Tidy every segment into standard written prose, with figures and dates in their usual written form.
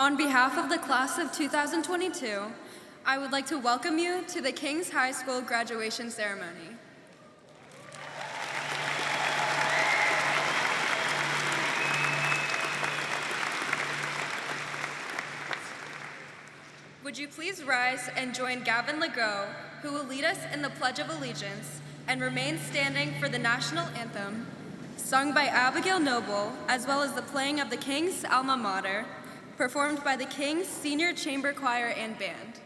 On behalf of the class of 2022, I would like to welcome you to the King's High School graduation ceremony. Would you please rise and join Gavin Legault, who will lead us in the Pledge of Allegiance, and remain standing for the national anthem, sung by Abigail Noble, as well as the playing of the King's Alma Mater, performed by the King's Senior Chamber Choir and Band.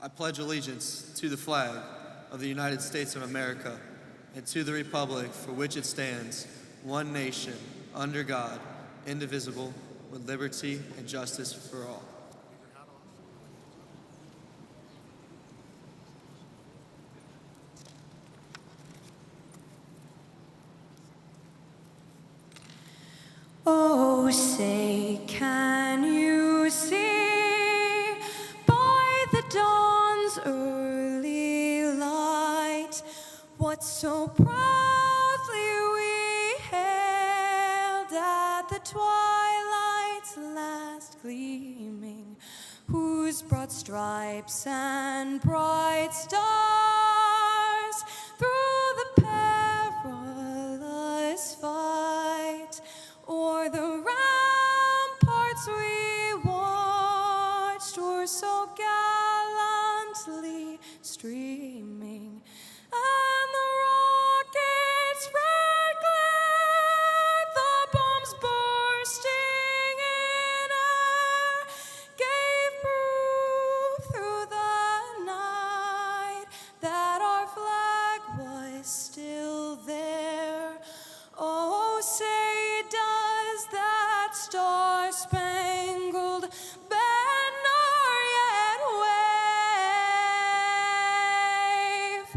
I pledge allegiance to the flag of the United States of America and to the republic for which it stands, one nation, under God, indivisible, with liberty and justice for all. Oh, say, can you see by the dawn's early light what so proudly we hailed at the twilight's last gleaming, whose broad stripes and bright stars through the perilous fight o'er the ramparts we watched were so gallantly streaming, and the rockets' red glare, the bombs bursting in air, gave proof through the night that our flag was still there. Oh, say does that star-spangled banner yet wave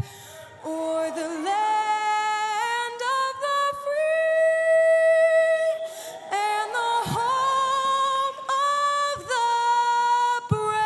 o'er the land of the free and the home of the brave?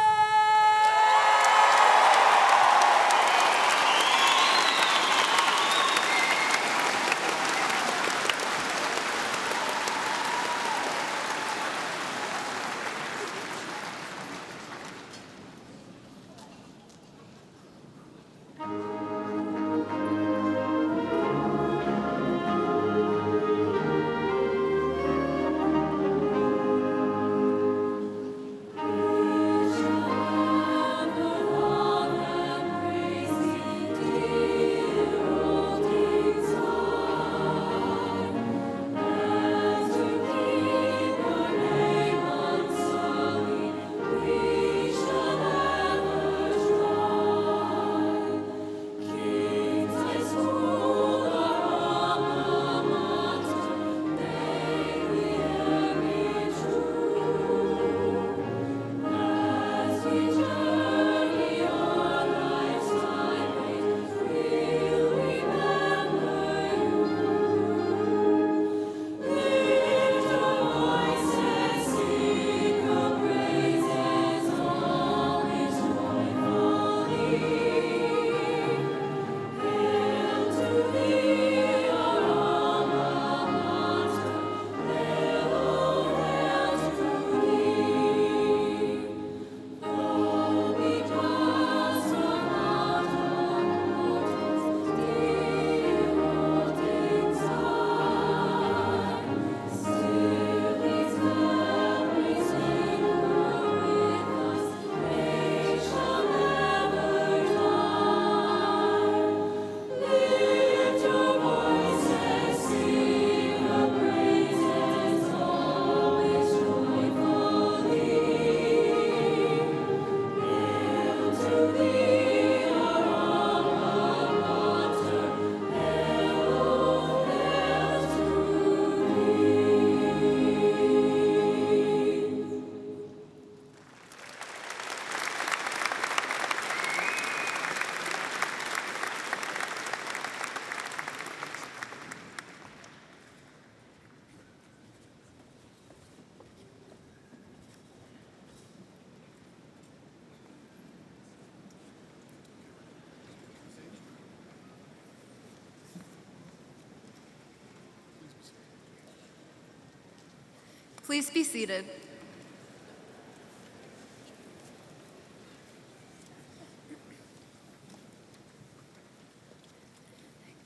Please be seated.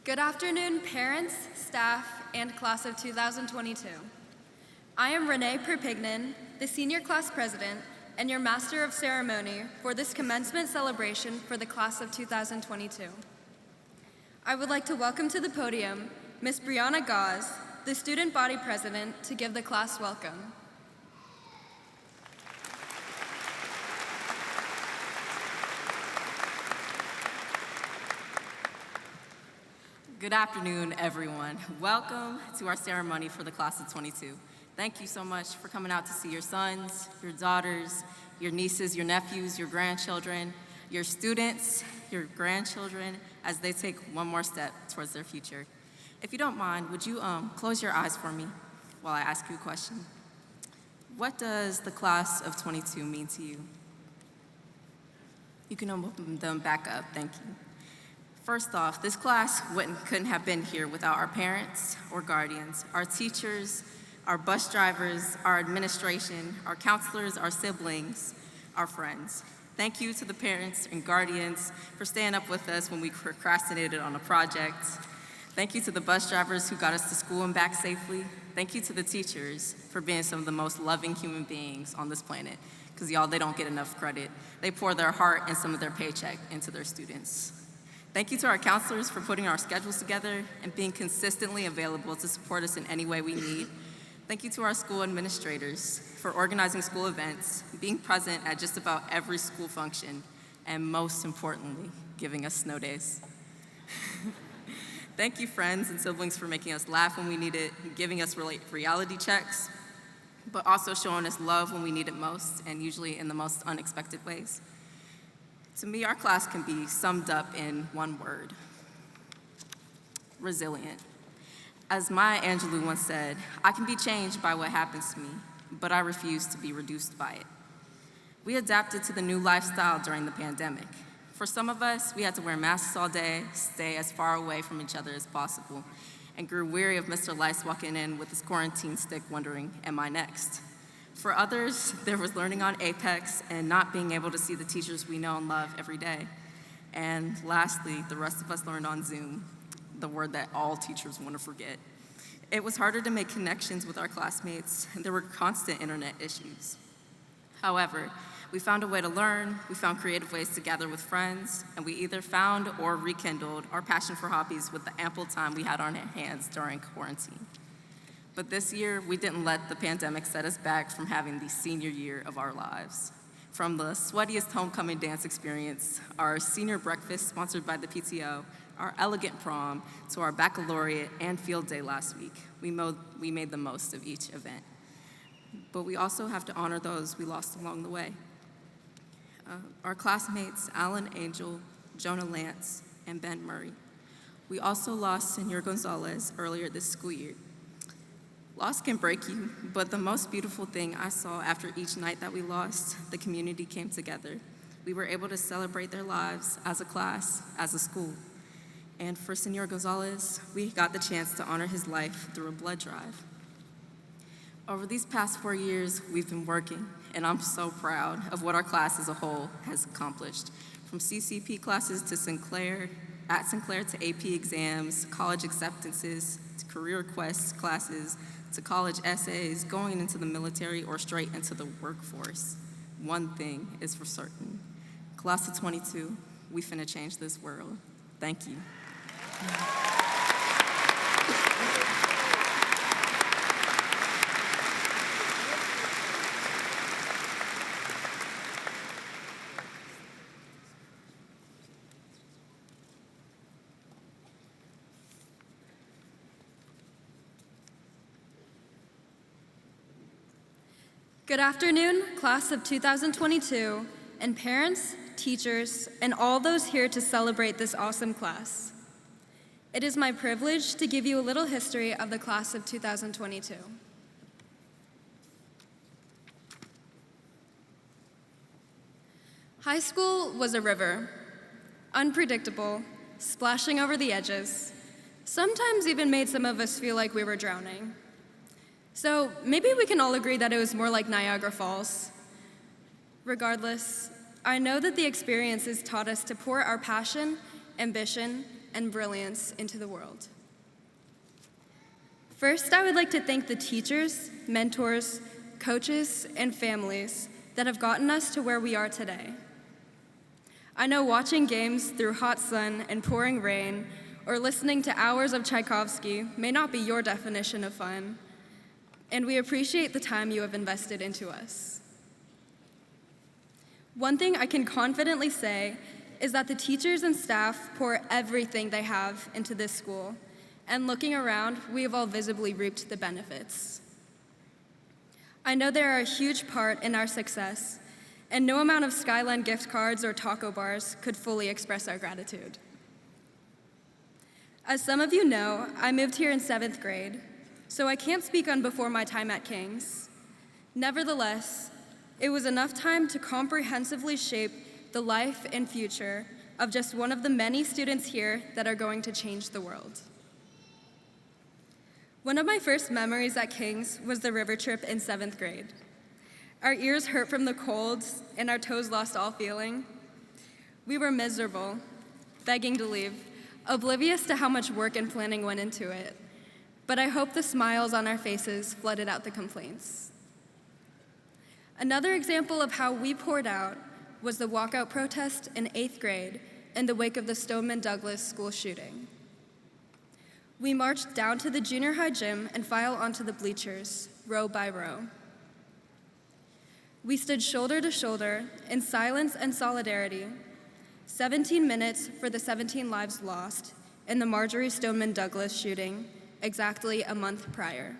Good afternoon, parents, staff, and class of 2022. I am Renee Perpignan, the senior class president and your master of ceremony for this commencement celebration for the class of 2022. I would like to welcome to the podium Ms. Brianna Gauze, the student body president, to give the class welcome. Good afternoon, everyone. Welcome to our ceremony for the class of 22. Thank you so much for coming out to see your sons, your daughters, your nieces, your nephews, your grandchildren, your students, your grandchildren, as they take one more step towards their future. If you don't mind, would you close your eyes for me while I ask you a question? What does the class of 22 mean to you? You can open them back up, thank you. First off, this class couldn't have been here without our parents or guardians, our teachers, our bus drivers, our administration, our counselors, our siblings, our friends. Thank you to the parents and guardians for staying up with us when we procrastinated on a project. Thank you to the bus drivers who got us to school and back safely. Thank you to the teachers for being some of the most loving human beings on this planet, because y'all, they don't get enough credit. They pour their heart and some of their paycheck into their students. Thank you to our counselors for putting our schedules together and being consistently available to support us in any way we need. Thank you to our school administrators for organizing school events, being present at just about every school function, and most importantly, giving us snow days. Thank you, friends and siblings, for making us laugh when we need it, giving us reality checks, but also showing us love when we need it most, and usually in the most unexpected ways. To me, our class can be summed up in one word: resilient. As Maya Angelou once said, I can be changed by what happens to me, but I refuse to be reduced by it. We adapted to the new lifestyle during the pandemic. For some of us, we had to wear masks all day, stay as far away from each other as possible, and grew weary of Mr. Lice walking in with his quarantine stick wondering, am I next? For others, there was learning on Apex and not being able to see the teachers we know and love every day. And lastly, the rest of us learned on Zoom, the word that all teachers want to forget. It was harder to make connections with our classmates, and there were constant internet issues. However, we found a way to learn, we found creative ways to gather with friends, and we either found or rekindled our passion for hobbies with the ample time we had on our hands during quarantine. But this year, we didn't let the pandemic set us back from having the senior year of our lives. From the sweatiest homecoming dance experience, our senior breakfast sponsored by the PTO, our elegant prom, to our baccalaureate and field day last week, we made the most of each event. But we also have to honor those we lost along the way. Our classmates, Alan Angel, Jonah Lance, and Ben Murray. We also lost Senor Gonzalez earlier this school year. Loss can break you, but the most beautiful thing I saw after each night that we lost, the community came together. We were able to celebrate their lives as a class, as a school. And for Senor Gonzalez, we got the chance to honor his life through a blood drive. Over these past 4 years, we've been working, and I'm so proud of what our class as a whole has accomplished. From CCP classes to Sinclair to AP exams, college acceptances, to career quest classes, to college essays, going into the military or straight into the workforce. One thing is for certain. Class of 22, we finna change this world. Thank you. Good afternoon, class of 2022, and parents, teachers, and all those here to celebrate this awesome class. It is my privilege to give you a little history of the class of 2022. High school was a river, unpredictable, splashing over the edges, sometimes even made some of us feel like we were drowning. So maybe we can all agree that it was more like Niagara Falls. Regardless, I know that the experiences taught us to pour our passion, ambition, and brilliance into the world. First, I would like to thank the teachers, mentors, coaches, and families that have gotten us to where we are today. I know watching games through hot sun and pouring rain, or listening to hours of Tchaikovsky may not be your definition of fun, and we appreciate the time you have invested into us. One thing I can confidently say is that the teachers and staff pour everything they have into this school, and looking around, we have all visibly reaped the benefits. I know they are a huge part in our success, and no amount of Skyline gift cards or taco bars could fully express our gratitude. As some of you know, I moved here in 7th grade, so I can't speak on before my time at King's. Nevertheless, it was enough time to comprehensively shape the life and future of just one of the many students here that are going to change the world. One of my first memories at King's was the river trip in 7th grade. Our ears hurt from the cold and our toes lost all feeling. We were miserable, begging to leave, oblivious to how much work and planning went into it. But I hope the smiles on our faces flooded out the complaints. Another example of how we poured out was the walkout protest in 8th grade in the wake of the Stoneman Douglas school shooting. We marched down to the junior high gym and filed onto the bleachers, row by row. We stood shoulder to shoulder in silence and solidarity, 17 minutes for the 17 lives lost in the Marjorie Stoneman Douglas shooting exactly a month prior.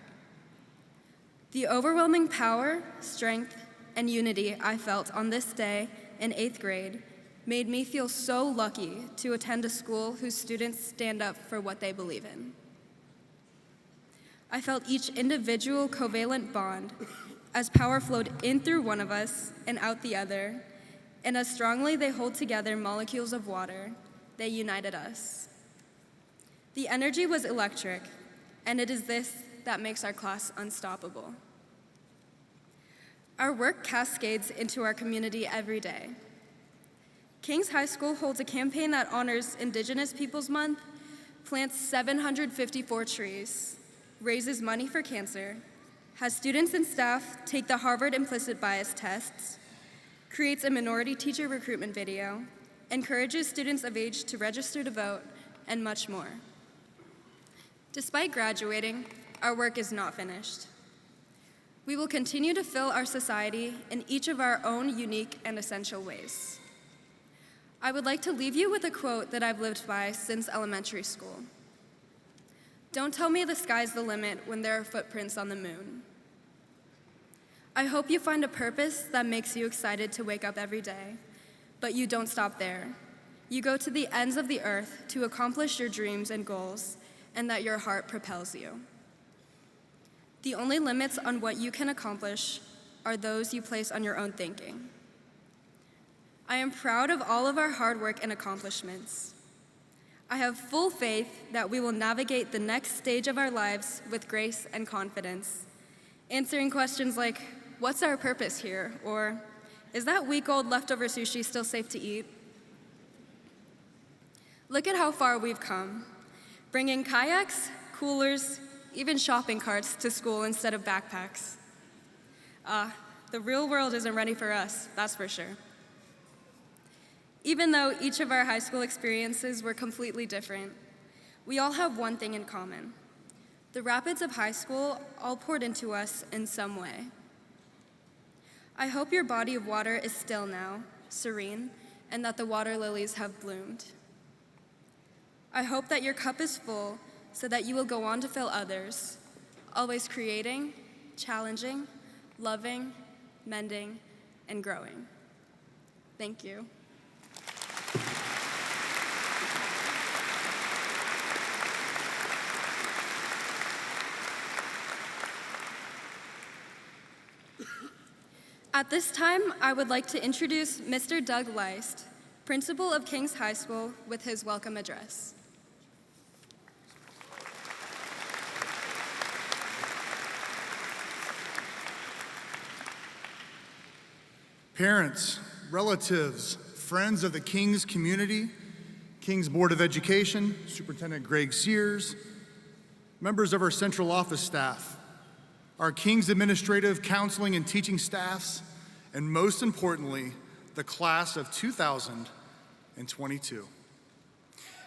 The overwhelming power, strength, and unity I felt on this day in 8th grade made me feel so lucky to attend a school whose students stand up for what they believe in. I felt each individual covalent bond as power flowed in through one of us and out the other, and as strongly they hold together molecules of water, they united us. The energy was electric, and it is this that makes our class unstoppable. Our work cascades into our community every day. King's High School holds a campaign that honors Indigenous Peoples Month, plants 754 trees, raises money for cancer, has students and staff take the Harvard implicit bias tests, creates a minority teacher recruitment video, encourages students of age to register to vote, and much more. Despite graduating, our work is not finished. We will continue to fill our society in each of our own unique and essential ways. I would like to leave you with a quote that I've lived by since elementary school. Don't tell me the sky's the limit when there are footprints on the moon. I hope you find a purpose that makes you excited to wake up every day, but you don't stop there. You go to the ends of the earth to accomplish your dreams and goals, and that your heart propels you. The only limits on what you can accomplish are those you place on your own thinking. I am proud of all of our hard work and accomplishments. I have full faith that we will navigate the next stage of our lives with grace and confidence, answering questions like, what's our purpose here? Or, is that week-old leftover sushi still safe to eat? Look at how far we've come, bringing kayaks, coolers, even shopping carts to school instead of backpacks. The real world isn't ready for us, that's for sure. Even though each of our high school experiences were completely different, we all have one thing in common. The rapids of high school all poured into us in some way. I hope your body of water is still now, serene, and that the water lilies have bloomed. I hope that your cup is full so that you will go on to fill others, always creating, challenging, loving, mending, and growing. Thank you. At this time, I would like to introduce Mr. Doug Leist, principal of King's High School, with his welcome address. Parents, relatives, friends of the King's community, King's Board of Education, Superintendent Greg Sears, members of our central office staff, our King's administrative, counseling, and teaching staffs, and most importantly, the class of 2022.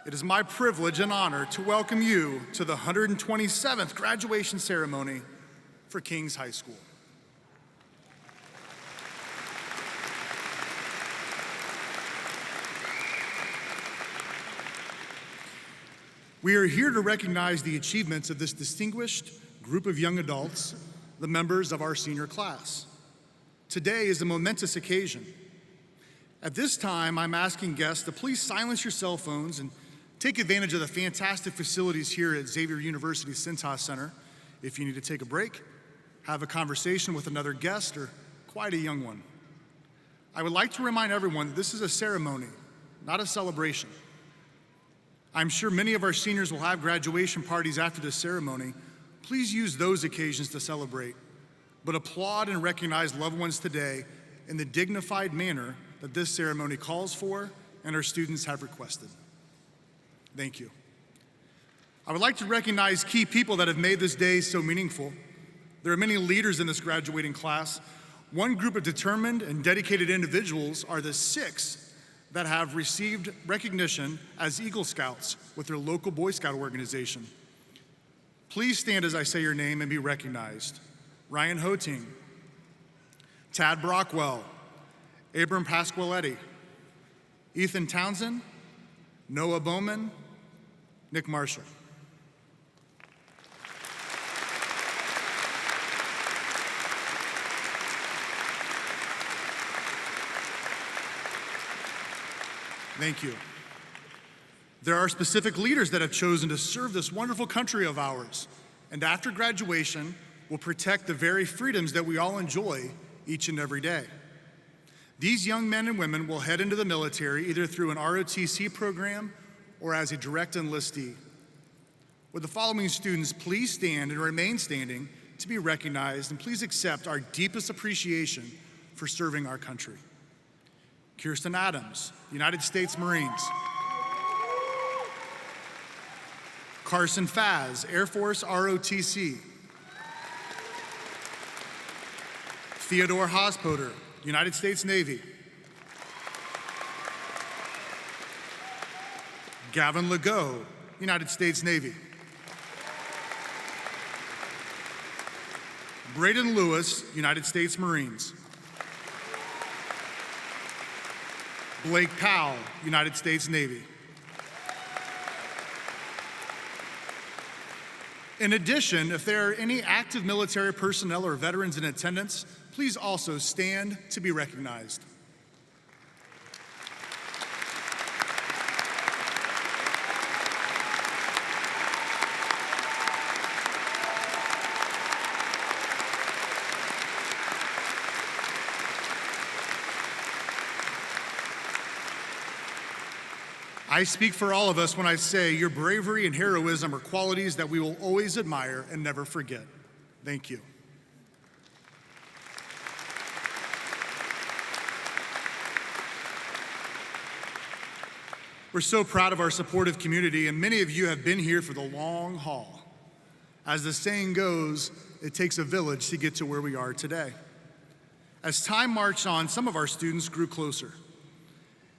It is my privilege and honor to welcome you to the 127th graduation ceremony for King's High School. We are here to recognize the achievements of this distinguished group of young adults, the members of our senior class. Today is a momentous occasion. At this time, I'm asking guests to please silence your cell phones and take advantage of the fantastic facilities here at Xavier University Cintas Center if you need to take a break, have a conversation with another guest, or quiet a young one. I would like to remind everyone that this is a ceremony, not a celebration. I'm sure many of our seniors will have graduation parties after this ceremony. Please use those occasions to celebrate, but applaud and recognize loved ones today in the dignified manner that this ceremony calls for and our students have requested. Thank you. I would like to recognize key people that have made this day so meaningful. There are many leaders in this graduating class. One group of determined and dedicated individuals are the 6 that have received recognition as Eagle Scouts with their local Boy Scout organization. Please stand as I say your name and be recognized. Ryan Hoting, Tad Brockwell, Abram Pasqualetti, Ethan Townsend, Noah Bowman, Nick Marshall. Thank you. There are specific leaders that have chosen to serve this wonderful country of ours, and after graduation, will protect the very freedoms that we all enjoy each and every day. These young men and women will head into the military either through an ROTC program or as a direct enlistee. Would the following students please stand and remain standing to be recognized, and please accept our deepest appreciation for serving our country. Kirsten Adams, United States Marines. Carson Faz, Air Force ROTC. Theodore Hospoder, United States Navy. Gavin Legault, United States Navy. Braden Lewis, United States Marines. Blake Powell, United States Navy. In addition, if there are any active military personnel or veterans in attendance, please also stand to be recognized. I speak for all of us when I say your bravery and heroism are qualities that we will always admire and never forget. Thank you. We're so proud of our supportive community, and many of you have been here for the long haul. As the saying goes, it takes a village to get to where we are today. As time marched on, some of our students grew closer.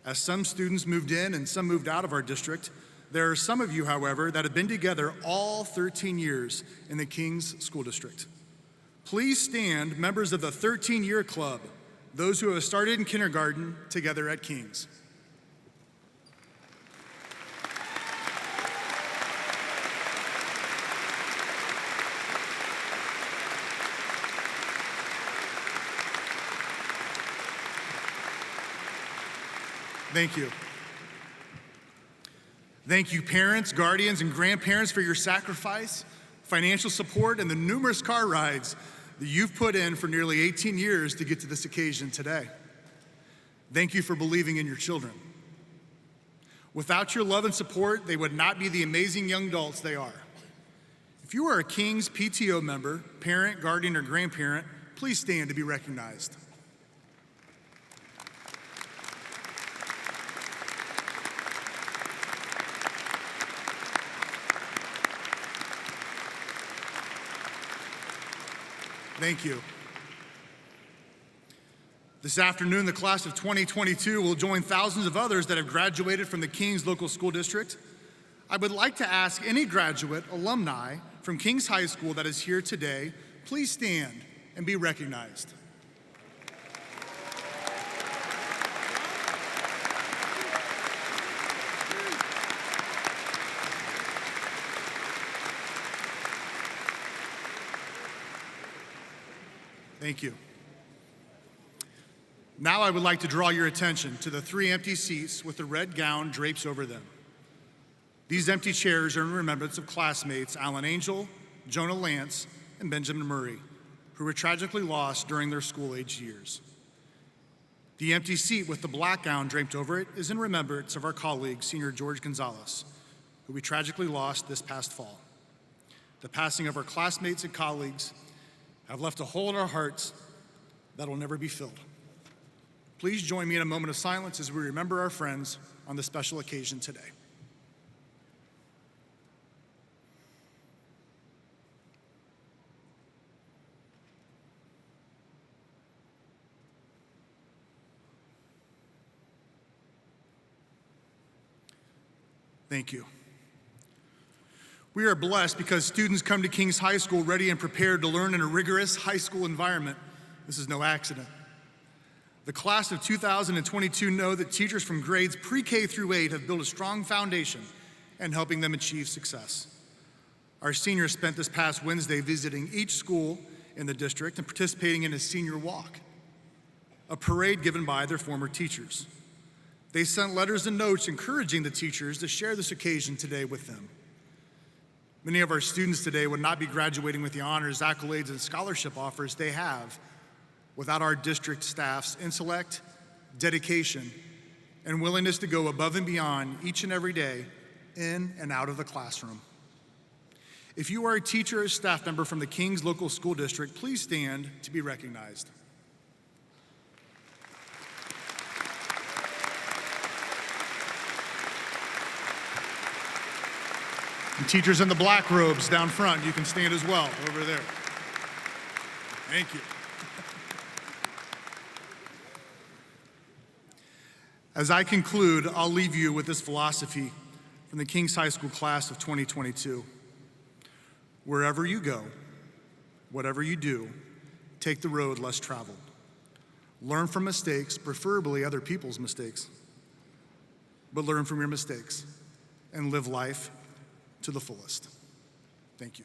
As some students moved in and some moved out of our district, there are some of you, however, that have been together all 13 years in the King's School District. Please stand, members of the 13-year club, those who have started in kindergarten together at King's. Thank you. Thank you, parents, guardians, and grandparents for your sacrifice, financial support, and the numerous car rides that you've put in for nearly 18 years to get to this occasion today. Thank you for believing in your children. Without your love and support, they would not be the amazing young adults they are. If you are a King's PTO member, parent, guardian, or grandparent, please stand to be recognized. Thank you. This afternoon, the class of 2022 will join thousands of others that have graduated from the Kings Local School District. I would like to ask any graduate alumni from Kings High School that is here today, please stand and be recognized. Thank you. Now I would like to draw your attention to the 3 empty seats with the red gown drapes over them. These empty chairs are in remembrance of classmates Alan Angel, Jonah Lance, and Benjamin Murray, who were tragically lost during their school-age years. The empty seat with the black gown draped over it is in remembrance of our colleague, Senior George Gonzalez, who we tragically lost this past fall. The passing of our classmates and colleagues have left a hole in our hearts that will never be filled. Please join me in a moment of silence as we remember our friends on this special occasion today. Thank you. We are blessed because students come to Kings High School ready and prepared to learn in a rigorous high school environment. This is no accident. The class of 2022 know that teachers from grades pre-K through 8 have built a strong foundation in helping them achieve success. Our seniors spent this past Wednesday visiting each school in the district and participating in a senior walk, a parade given by their former teachers. They sent letters and notes encouraging the teachers to share this occasion today with them. Many of our students today would not be graduating with the honors, accolades, and scholarship offers they have without our district staff's intellect, dedication, and willingness to go above and beyond each and every day in and out of the classroom. If you are a teacher or staff member from the Kings Local School District, please stand to be recognized. And teachers in the black robes down front, you can stand as well over there. Thank you. As I conclude, I'll leave you with this philosophy from the Kings High School class of 2022. Wherever you go, whatever you do, take the road less traveled. Learn from mistakes, preferably other people's mistakes, but learn from your mistakes and live life to the fullest. Thank you.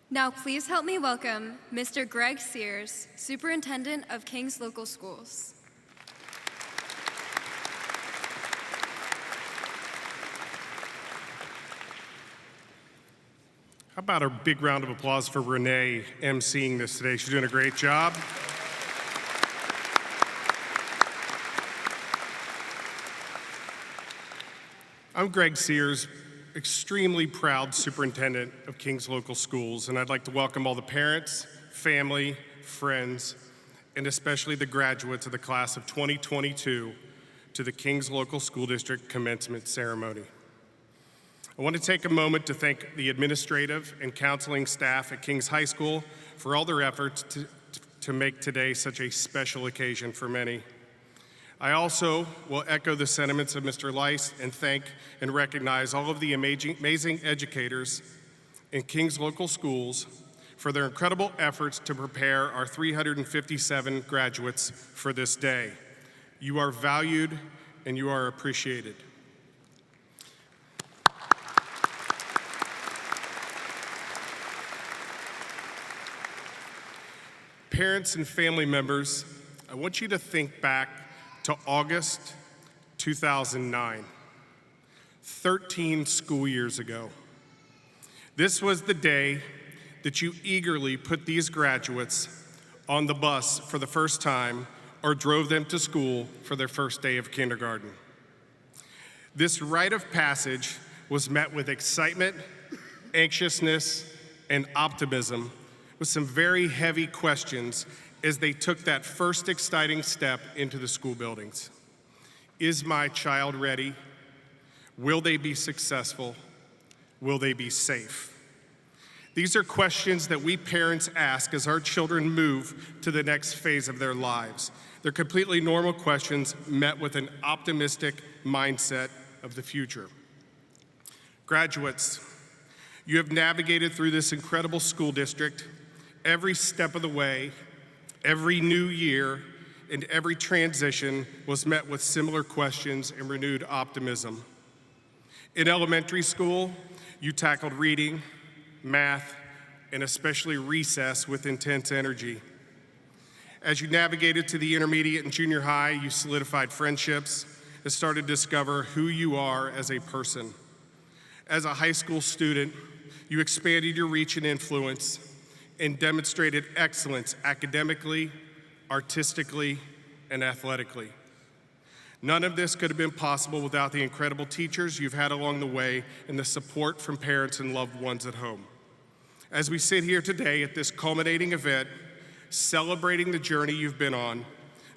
Now please help me welcome Mr. Greg Sears, Superintendent of Kings Local Schools. How about a big round of applause for Renee emceeing this today? She's doing a great job. I'm Greg Sears, extremely proud superintendent of Kings Local Schools, and I'd like to welcome all the parents, family, friends, and especially the graduates of the class of 2022 to the Kings Local School District commencement ceremony. I want to take a moment to thank the administrative and counseling staff at Kings High School for all their efforts to make today such a special occasion for many. I also will echo the sentiments of Mr. Lice and thank and recognize all of the amazing educators in Kings Local Schools for their incredible efforts to prepare our 357 graduates for this day. You are valued and you are appreciated. Parents and family members, I want you to think back to August 2009, 13 school years ago. This was the day that you eagerly put these graduates on the bus for the first time or drove them to school for their first day of kindergarten. This rite of passage was met with excitement, anxiousness, and optimism, with some very heavy questions as they took that first exciting step into the school buildings. Is my child ready? Will they be successful? Will they be safe? These are questions that we parents ask as our children move to the next phase of their lives. They're completely normal questions met with an optimistic mindset of the future. Graduates, you have navigated through this incredible school district every step of the way. Every new year and every transition was met with similar questions and renewed optimism. In elementary school, you tackled reading, math, and especially recess with intense energy. As you navigated to the intermediate and junior high, you solidified friendships and started to discover who you are as a person. As a high school student, you expanded your reach and influence and demonstrated excellence academically, artistically, and athletically. None of this could have been possible without the incredible teachers you've had along the way and the support from parents and loved ones at home. As we sit here today at this culminating event, celebrating the journey you've been on,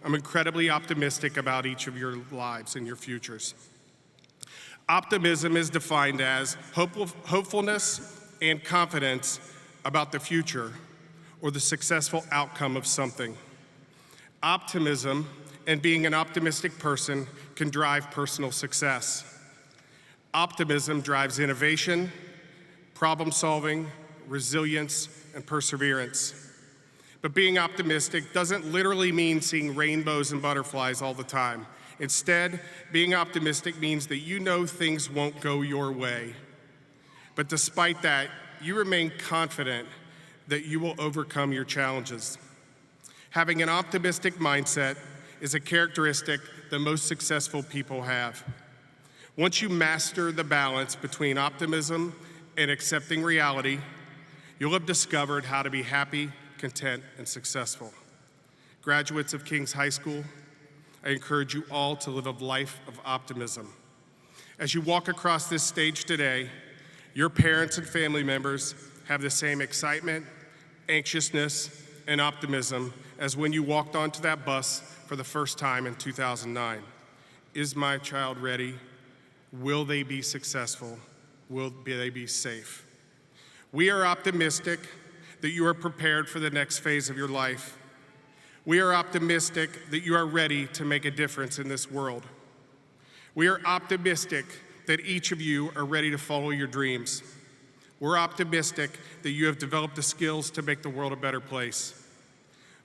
I'm incredibly optimistic about each of your lives and your futures. Optimism is defined as hopefulness and confidence about the future or the successful outcome of something. Optimism and being an optimistic person can drive personal success. Optimism drives innovation, problem solving, resilience, and perseverance. But being optimistic doesn't literally mean seeing rainbows and butterflies all the time. Instead, being optimistic means that you know things won't go your way. But despite that, you remain confident that you will overcome your challenges. Having an optimistic mindset is a characteristic that most successful people have. Once you master the balance between optimism and accepting reality, you'll have discovered how to be happy, content, and successful. Graduates of King's High School, I encourage you all to live a life of optimism. As you walk across this stage today, your parents and family members have the same excitement, anxiousness, and optimism as when you walked onto that bus for the first time in 2009. Is my child ready? Will they be successful? Will they be safe? We are optimistic that you are prepared for the next phase of your life. We are optimistic that you are ready to make a difference in this world. We are optimistic that each of you are ready to follow your dreams. We're optimistic that you have developed the skills to make the world a better place.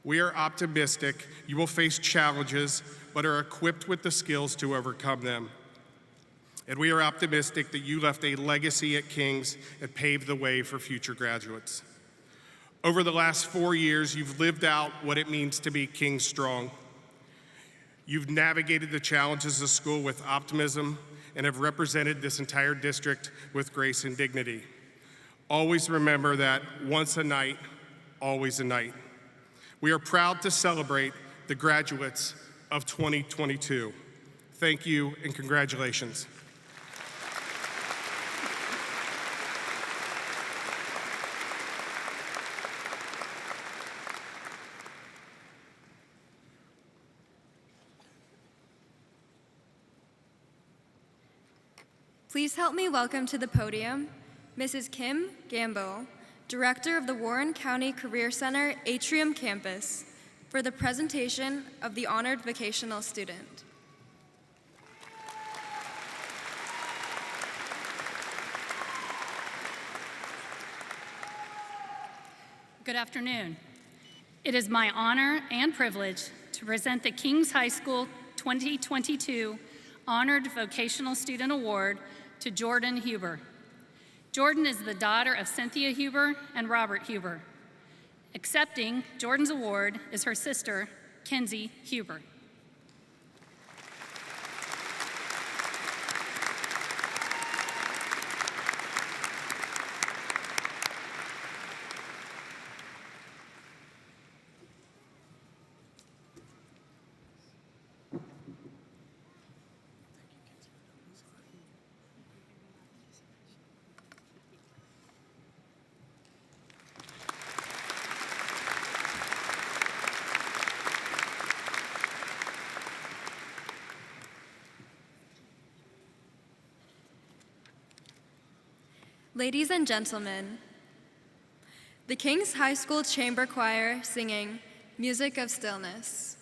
We are optimistic you will face challenges, but are equipped with the skills to overcome them. And we are optimistic that you left a legacy at King's and paved the way for future graduates. Over the last 4 years, you've lived out what it means to be King strong. You've navigated the challenges of school with optimism and have represented this entire district with grace and dignity. Always remember that once a night, always a night. We are proud to celebrate the graduates of 2022. Thank you and congratulations. Please help me welcome to the podium Mrs. Kim Gamble, Director of the Warren County Career Center Atrium Campus, for the presentation of the honored vocational student. Good afternoon. It is my honor and privilege to present the King's High School 2022 Honored Vocational Student Award to Jordan Huber. Jordan is the daughter of Cynthia Huber and Robert Huber. Accepting Jordan's award is her sister, Kenzie Huber. Ladies and gentlemen, the King's High School Chamber Choir singing Music of Stillness.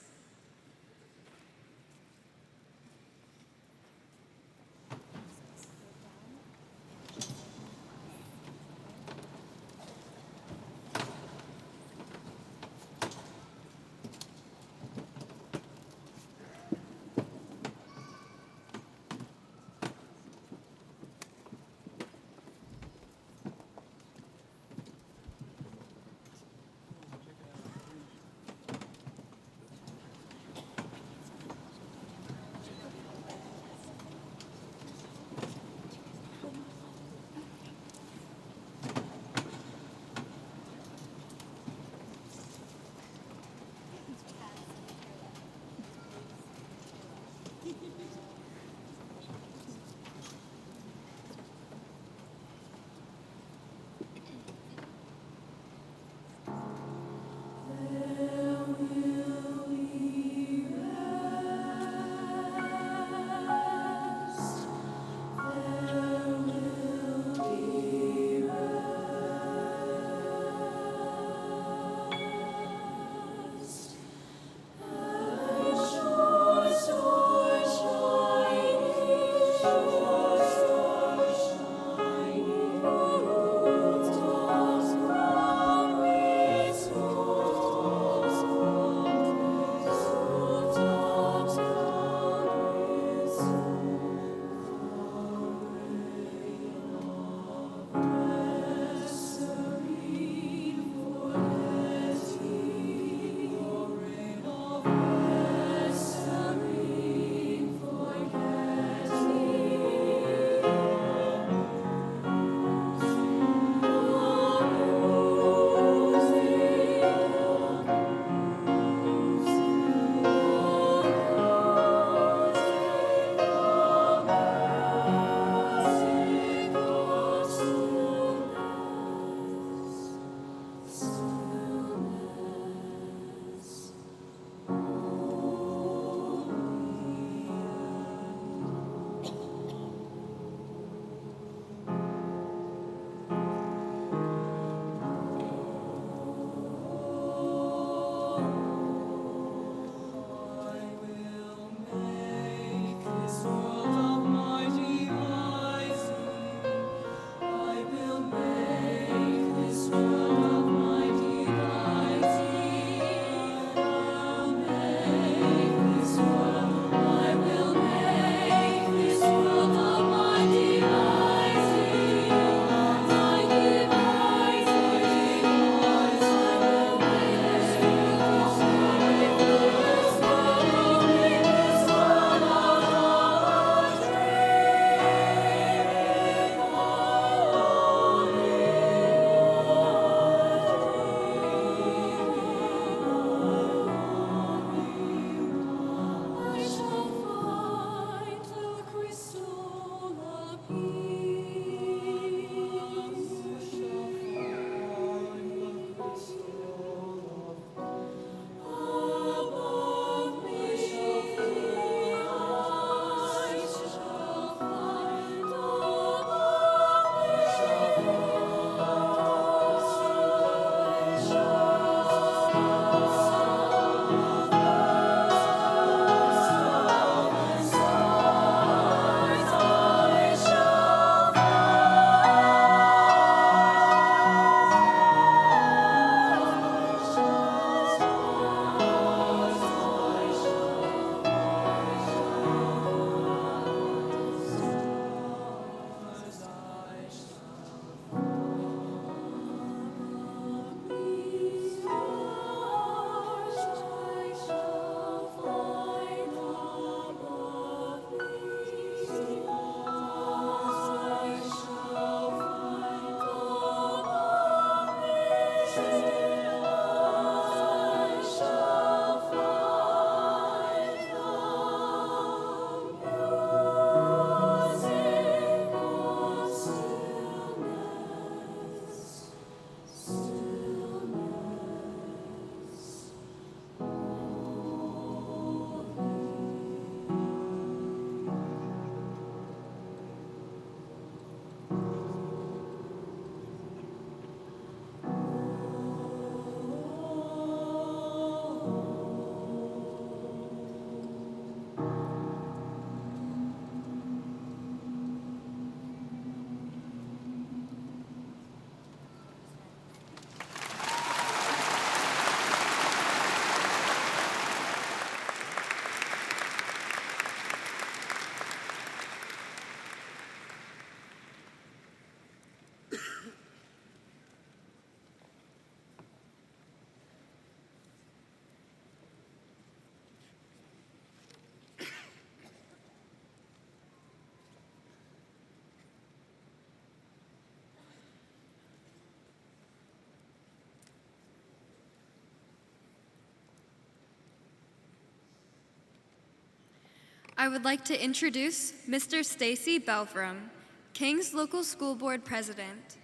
I would like to introduce Mr. Stacy Belfram, King's Local School Board President,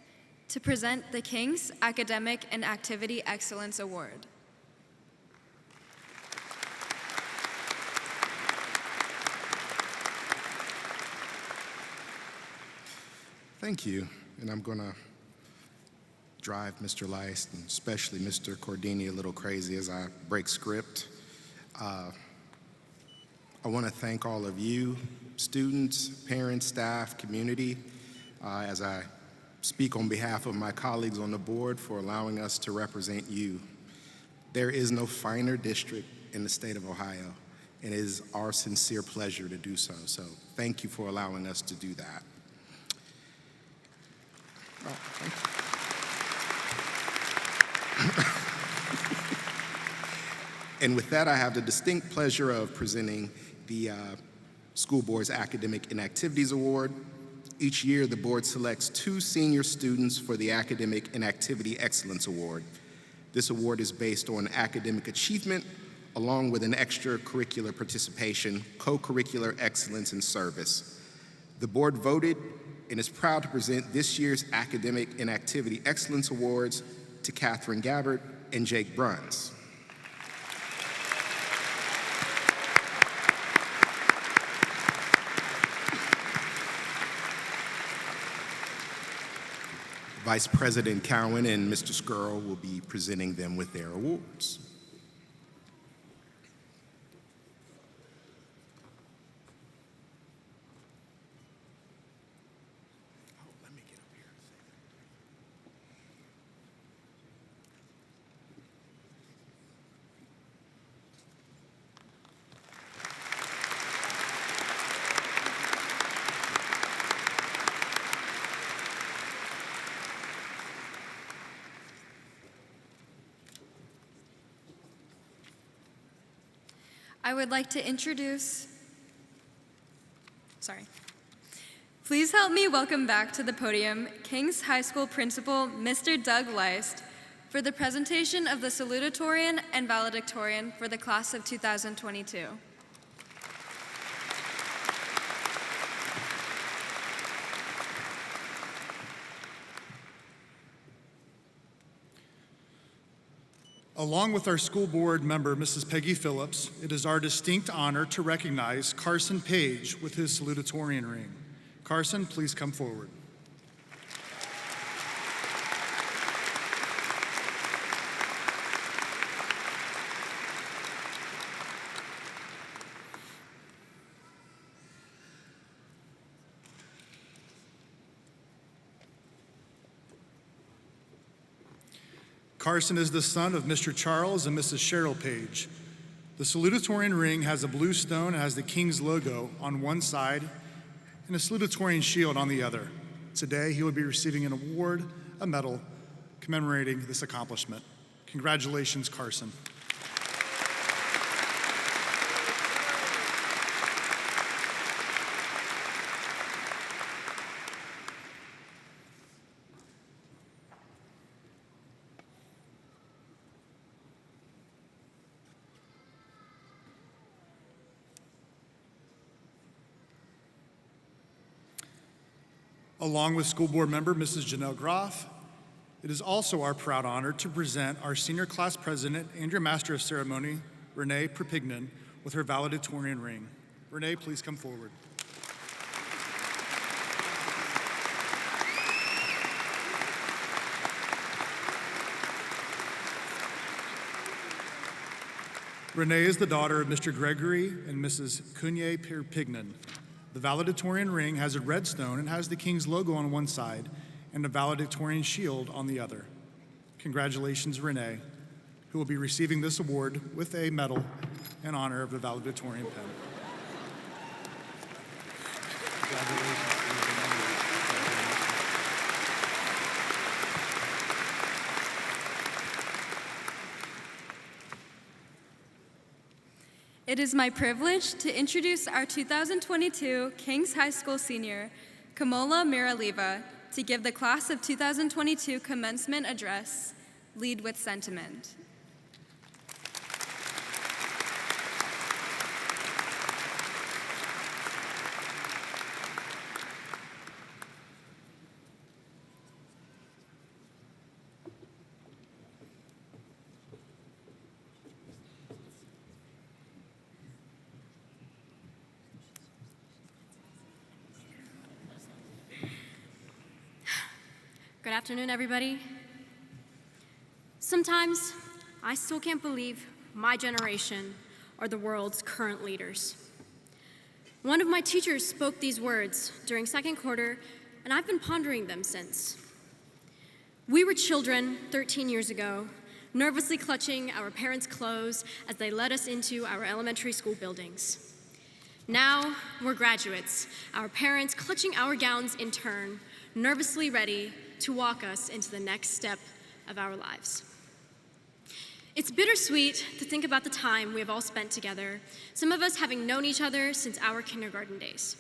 to present the King's Academic and Activity Excellence Award. Thank you, and I'm going to drive Mr. Leist and especially Mr. Cordini a little crazy as I break script. I want to thank all of you, students, parents, staff, community, as I speak on behalf of my colleagues on the board for allowing us to represent you. There is no finer district in the state of Ohio, and it is our sincere pleasure to do so. So thank you for allowing us to do that. Oh, thank you. And with that, I have the distinct pleasure of presenting the School Board's Academic and Activities Award. Each year, the board selects 2 senior students for the Academic and Activity Excellence Award. This award is based on academic achievement, along with an extracurricular participation, co-curricular excellence, and service. The board voted and is proud to present this year's Academic and Activity Excellence Awards to Catherine Gabbard and Jake Bruns. Vice President Cowan and Mr. Skrull will be presenting them with their awards. I would like to Please help me welcome back to the podium King's High School Principal, Mr. Doug Leist, for the presentation of the salutatorian and valedictorian for the class of 2022. Along with our school board member, Mrs. Peggy Phillips, it is our distinct honor to recognize Carson Page with his salutatorian ring. Carson, please come forward. Carson is the son of Mr. Charles and Mrs. Cheryl Page. The salutatorian ring has a blue stone and has the King's logo on one side and a salutatorian shield on the other. Today, he will be receiving an award, a medal, commemorating this accomplishment. Congratulations, Carson. Along with school board member Mrs. Janelle Groff, it is also our proud honor to present our senior class president and your master of ceremony, Renee Perpignan, with her valedictorian ring. Renee, please come forward. Renee is the daughter of Mr. Gregory and Mrs. Cunye Perpignan. The valedictorian ring has a red stone and has the King's logo on one side and a valedictorian shield on the other. Congratulations, Renee, who will be receiving this award with a medal in honor of the valedictorian pen. Congratulations. It is my privilege to introduce our 2022 King's High School senior, Kamola Miraliva, to give the class of 2022 commencement address, Lead with Sentiment. afternoon, everybody. Sometimes I still can't believe my generation are the world's current leaders. One of my teachers spoke these words during second quarter, and I've been pondering them since. We were children 13 years ago, nervously clutching our parents' clothes as they led us into our elementary school buildings. Now we're graduates, our parents clutching our gowns in turn, nervously ready to walk us into the next step of our lives. It's bittersweet to think about the time we have all spent together, some of us having known each other since our kindergarten days.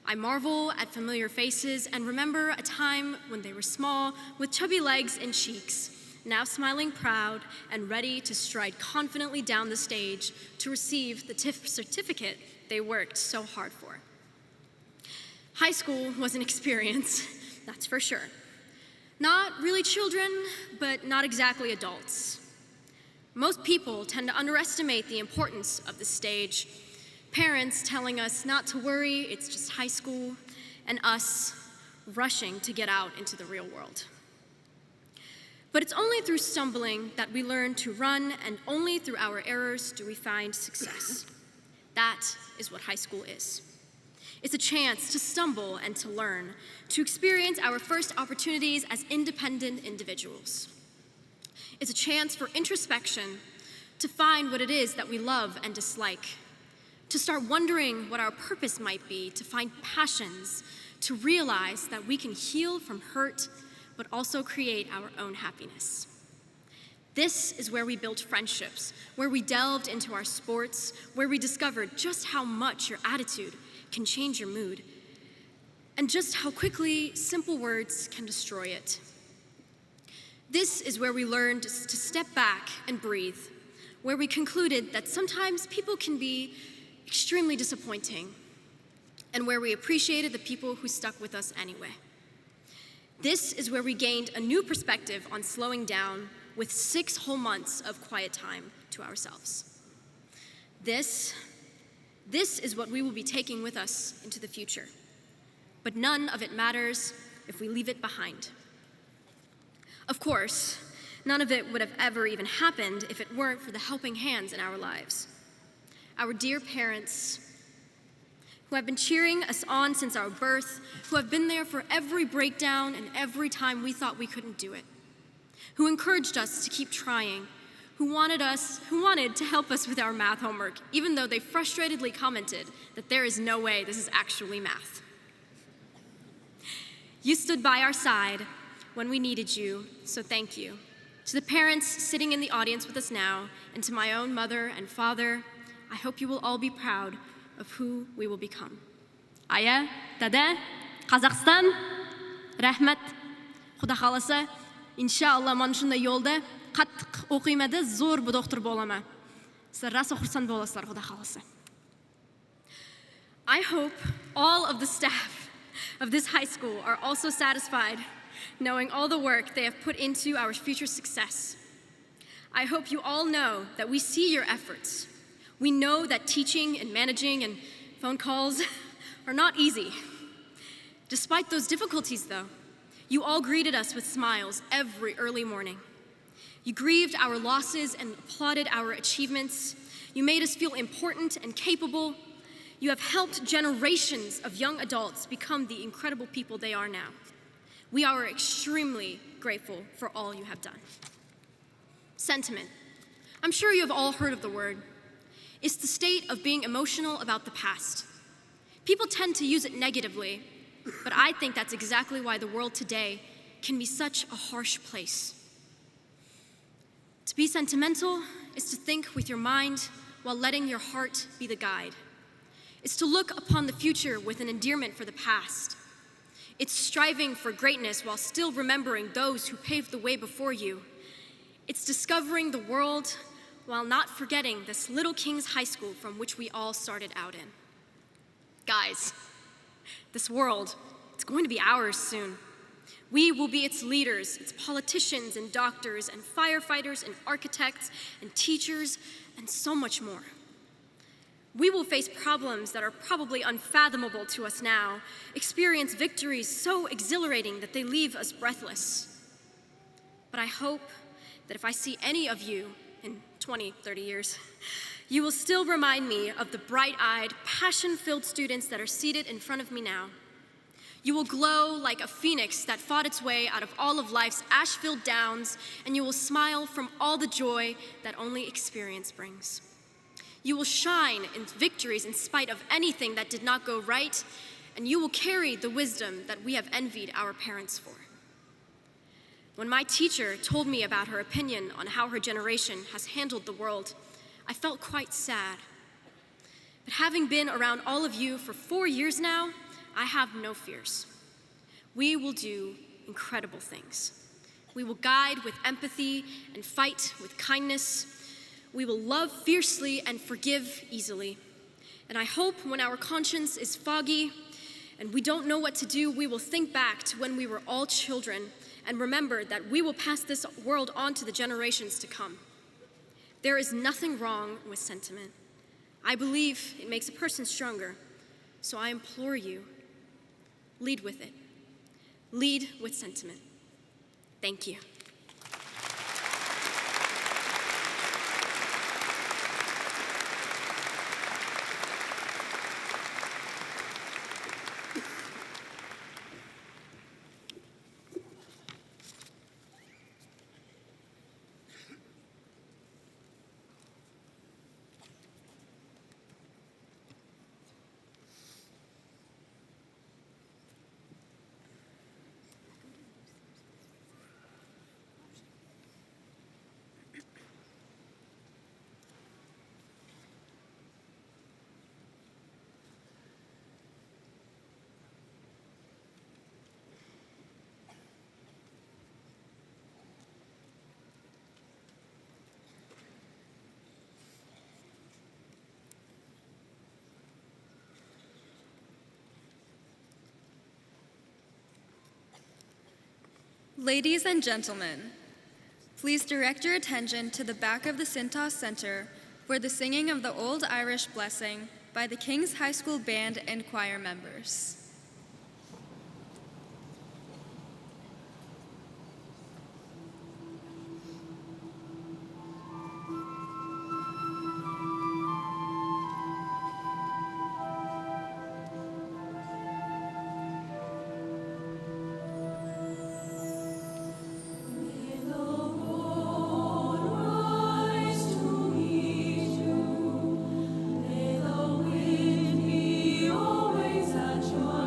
I marvel at familiar faces and remember a time when they were small, with chubby legs and cheeks, now smiling proud and ready to stride confidently down the stage to receive the certificate they worked so hard for. High school was an experience, that's for sure. Not really children, but not exactly adults. Most people tend to underestimate the importance of the stage. Parents telling us not to worry, it's just high school, and us rushing to get out into the real world. But it's only through stumbling that we learn to run, and only through our errors do we find success. That is what high school is. It's a chance to stumble and to learn, to experience our first opportunities as independent individuals. It's a chance for introspection, to find what it is that we love and dislike, to start wondering what our purpose might be, to find passions, to realize that we can heal from hurt, but also create our own happiness. This is where we built friendships, where we delved into our sports, where we discovered just how much your attitude can change your mood, and just how quickly simple words can destroy it. This is where we learned to step back and breathe, where we concluded that sometimes people can be extremely disappointing, and where we appreciated the people who stuck with us anyway. This is where we gained a new perspective on slowing down with 6 whole months of quiet time to ourselves. This is what we will be taking with us into the future, but none of it matters if we leave it behind. Of course, none of it would have ever even happened if it weren't for the helping hands in our lives. Our dear parents, who have been cheering us on since our birth, who have been there for every breakdown and every time we thought we couldn't do it, who encouraged us to keep trying, who wanted to help us with our math homework, even though they frustratedly commented that there is no way this is actually math. You stood by our side when we needed you, so thank you. To the parents sitting in the audience with us now, and to my own mother and father, I hope you will all be proud of who we will become. Aya, Dada, Kazakhstan, Rahmat, Xuda xalasa, inshaallah mana shunday yo'lda qattiq o'qiymada zo'r bir doktor bo'laman. Sizlar rosa xursand bo'lasizlar, Xuda xalasa. I hope all of the staff of this high school are also satisfied knowing all the work they have put into our future success. I hope you all know that we see your efforts. We know that teaching and managing and phone calls are not easy. Despite those difficulties, though, you all greeted us with smiles every early morning. You grieved our losses and applauded our achievements. You made us feel important and capable. You have helped generations of young adults become the incredible people they are now. We are extremely grateful for all you have done. Sentiment. I'm sure you have all heard of the word. It's the state of being emotional about the past. People tend to use it negatively, but I think that's exactly why the world today can be such a harsh place. To be sentimental is to think with your mind while letting your heart be the guide. It's to look upon the future with an endearment for the past. It's striving for greatness while still remembering those who paved the way before you. It's discovering the world while not forgetting this little King's High School from which we all started out in. Guys, this world, it's going to be ours soon. We will be its leaders, its politicians and doctors and firefighters and architects and teachers and so much more. We will face problems that are probably unfathomable to us now, experience victories so exhilarating that they leave us breathless. But I hope that if I see any of you in 20, 30 years, you will still remind me of the bright-eyed, passion-filled students that are seated in front of me now. You will glow like a phoenix that fought its way out of all of life's ash-filled downs, and you will smile from all the joy that only experience brings. You will shine in victories in spite of anything that did not go right, and you will carry the wisdom that we have envied our parents for. When my teacher told me about her opinion on how her generation has handled the world, I felt quite sad. But having been around all of you for 4 years now, I have no fears. We will do incredible things. We will guide with empathy and fight with kindness. We will love fiercely and forgive easily. And I hope when our conscience is foggy and we don't know what to do, we will think back to when we were all children and remember that we will pass this world on to the generations to come. There is nothing wrong with sentiment. I believe it makes a person stronger. So I implore you, lead with it. Lead with sentiment. Thank you. Ladies and gentlemen, please direct your attention to the back of the Cintas Center for the singing of the Old Irish Blessing by the King's High School Band and choir members. Always at your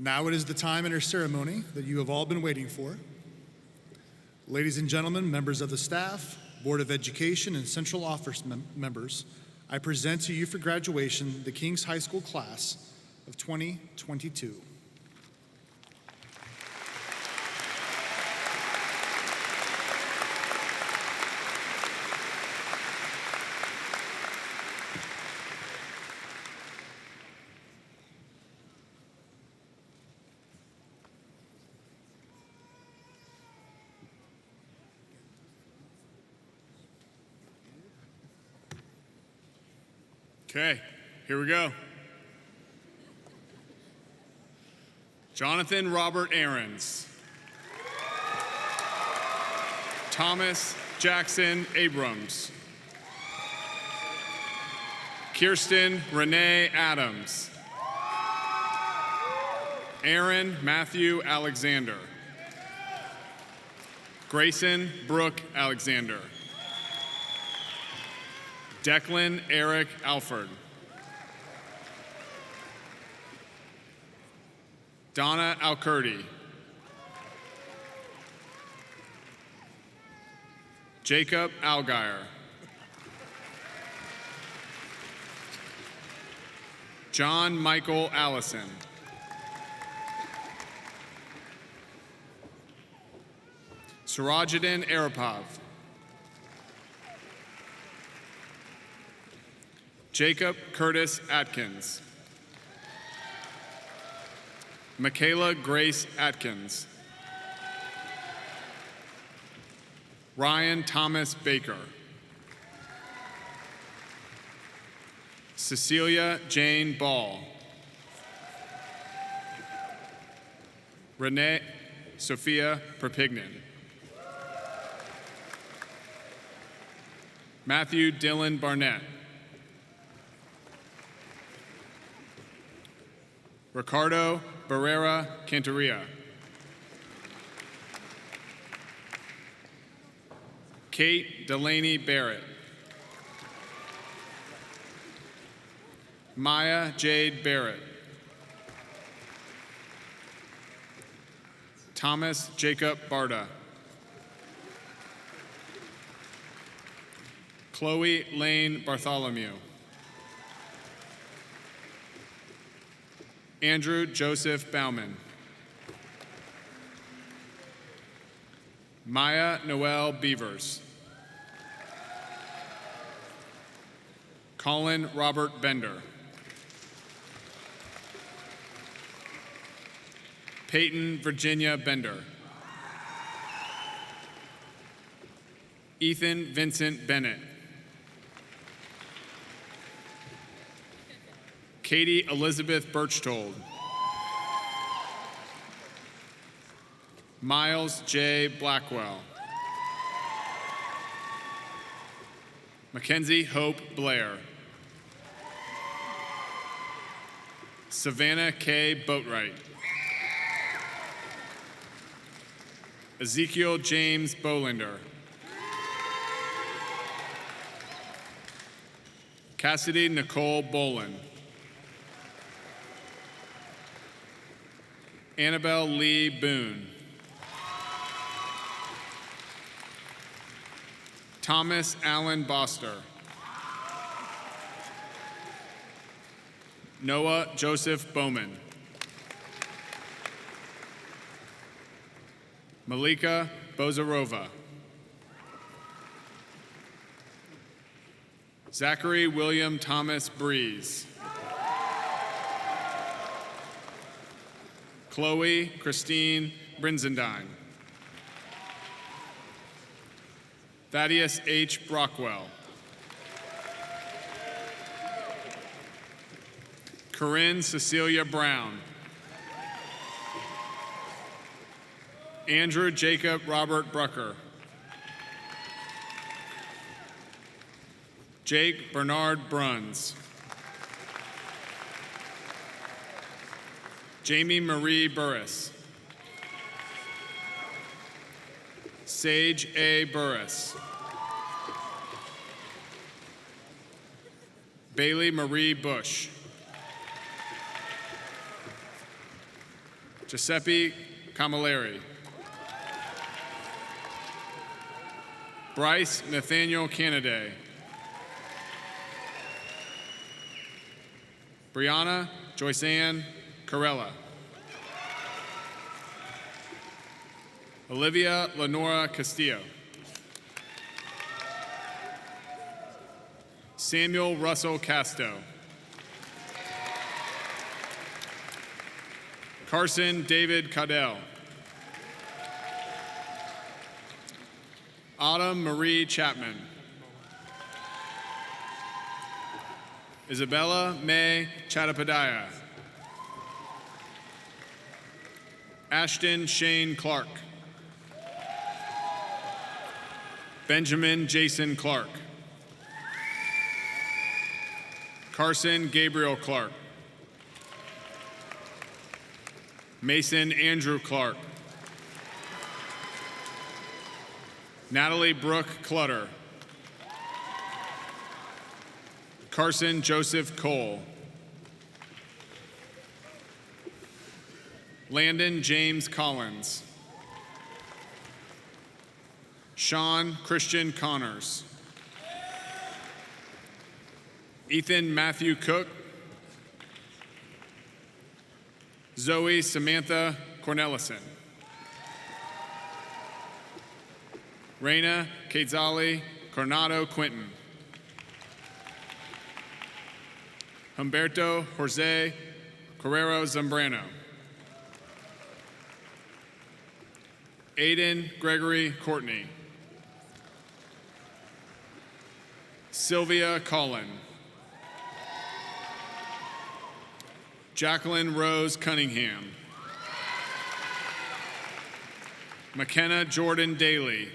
Now it is the time in our ceremony that you have all been waiting for. Ladies and gentlemen, members of the staff, Board of Education, and Central Office members, I present to you for graduation the Kings High School class of 2022. Okay, here we go. Jonathan Robert Aarons. Thomas Jackson Abrams. Kirsten Renee Adams. Aaron Matthew Alexander. Grayson Brooke Alexander. Declan Eric Alford. Donna Alcurdy. Jacob Algier. John Michael Allison. Sirajuddin Arapov. Jacob Curtis Atkins. Michaela Grace Atkins. Ryan Thomas Baker. Cecilia Jane Ball. Renee Sophia Perpignan. Matthew Dylan Barnett. Ricardo Barrera Canteria. Kate Delaney Barrett. Maya Jade Barrett. Thomas Jacob Barda. Chloe Lane Bartholomew. Andrew Joseph Bauman. Maya Noel Beavers. Colin Robert Bender. Peyton Virginia Bender. Ethan Vincent Bennett. Katie Elizabeth Birchtold. Miles J. Blackwell. Mackenzie Hope Blair. Savannah K. Boatwright. Ezekiel James Bolander. Cassidy Nicole Bolin. Annabelle Lee Boone. Thomas Allen Boster. Noah Joseph Bowman. Malika Bozarova. Zachary William Thomas Breeze. Chloe Christine Brinzendine. Thaddeus H. Brockwell. Corinne Cecilia Brown. Andrew Jacob Robert Brucker. Jake Bernard Bruns. Jamie Marie Burris. Sage A. Burris. Bailey Marie Bush. Giuseppe Camilleri. Bryce Nathaniel Canaday. Brianna Joyce-Ann Corella. Olivia Lenora Castillo. Samuel Russell Casto. Carson David Caudell. Autumn Marie Chapman. Isabella May Chattopadhyay. Ashton Shane Clark. Benjamin Jason Clark. Carson Gabriel Clark. Mason Andrew Clark. Natalie Brooke Clutter. Carson Joseph Cole. Landon James Collins. Sean Christian Connors. Ethan Matthew Cook. Zoe Samantha Cornelison. Reina Quetzali Coronado Quinton. Humberto Jose Carrero Zambrano. Aiden Gregory Courtney. Sylvia Collin. Jacqueline Rose Cunningham. McKenna Jordan Daly.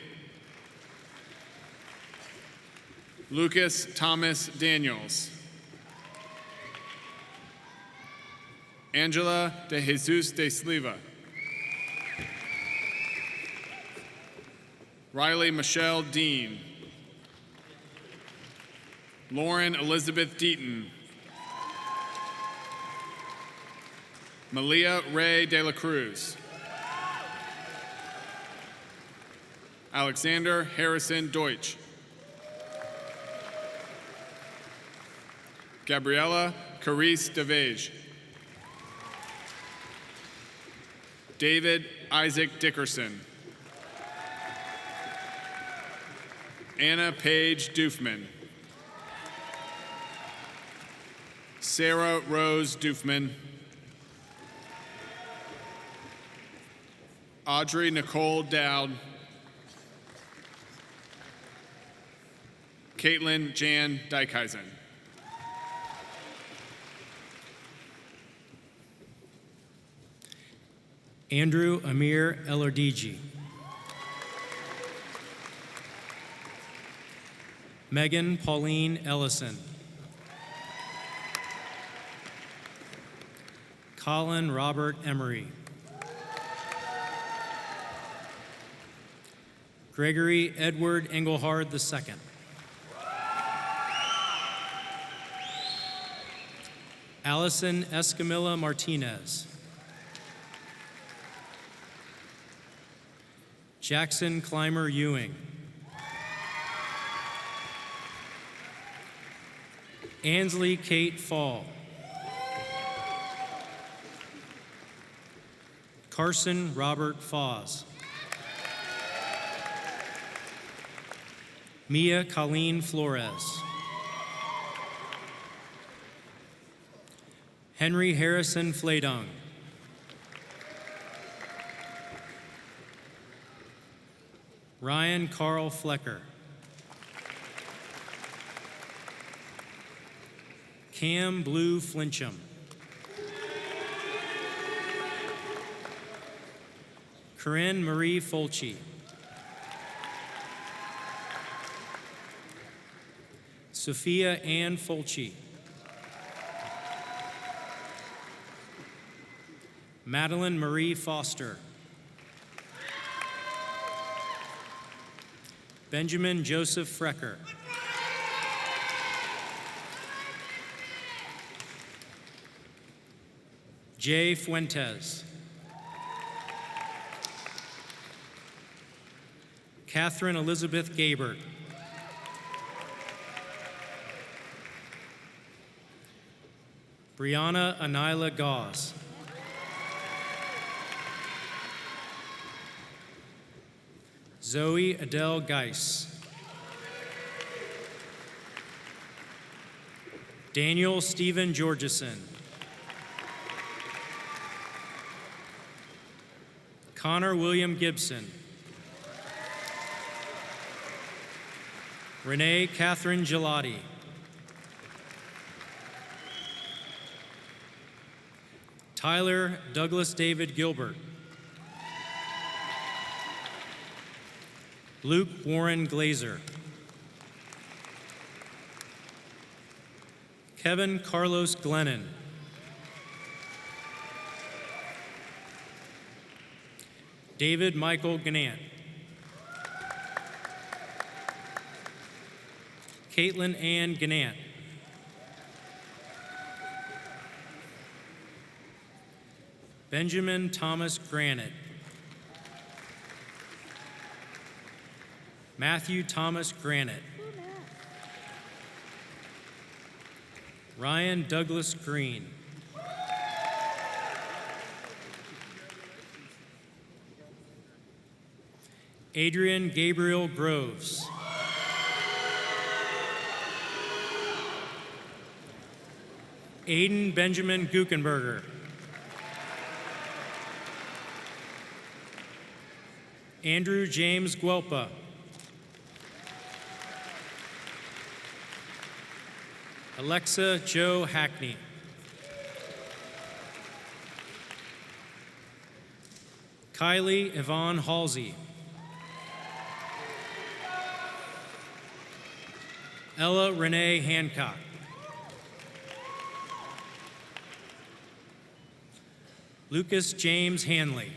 Lucas Thomas Daniels. Angela de Jesus de Sliva. Riley Michelle Dean. Lauren Elizabeth Deaton. Malia Ray De La Cruz. Alexander Harrison Deutsch. Gabriella Carice DeVage. David Isaac Dickerson. Anna Paige Doofman. Sarah Rose Doofman. Audrey Nicole Dowd. Caitlin Jan Dykhuizen. Andrew Amir Elordigi. Megan Pauline Ellison. Colin Robert Emery. Gregory Edward Engelhard II. Allison Escamilla Martinez. Jackson Clymer Ewing. Ansley Kate Fall. Carson Robert Foz. Mia Colleen Flores. Henry Harrison Fladung. Ryan Carl Flecker. Cam Blue Flincham. Corinne Marie Fulci. Sophia Ann Fulci. Madeline Marie Foster. Benjamin Joseph Frecker. Jay Fuentes. Catherine Elizabeth Gabert. Brianna Anila Gauze. Zoe Adele Geis. Daniel Stephen Georgeson. Connor William Gibson. Renee Catherine Gelati. Tyler Douglas David Gilbert. Luke Warren Glazer. Kevin Carlos Glennon. David Michael Gannant. Caitlin Ann Gannant. Benjamin Thomas Granite. Matthew Thomas Granite. Ryan Douglas Green. Adrian Gabriel Groves. Aiden Benjamin Guckenberger. Andrew James Guelpa. Alexa Joe Hackney. Kylie Yvonne Halsey. Ella Renee Hancock. Lucas James Hanley.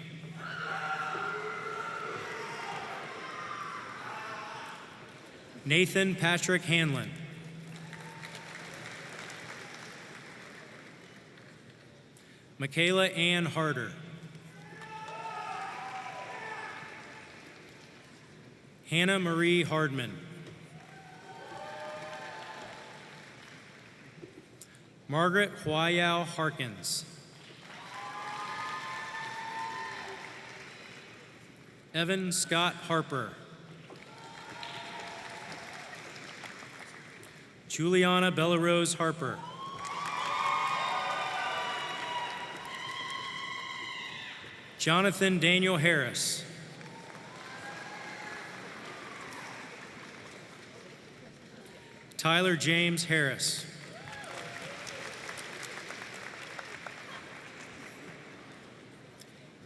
Nathan Patrick Hanlon. Michaela Ann Harder. Hannah Marie Hardman. Margaret Huayao Harkins. Evan Scott Harper. Juliana Bellarose Harper. Jonathan Daniel Harris. Tyler James Harris.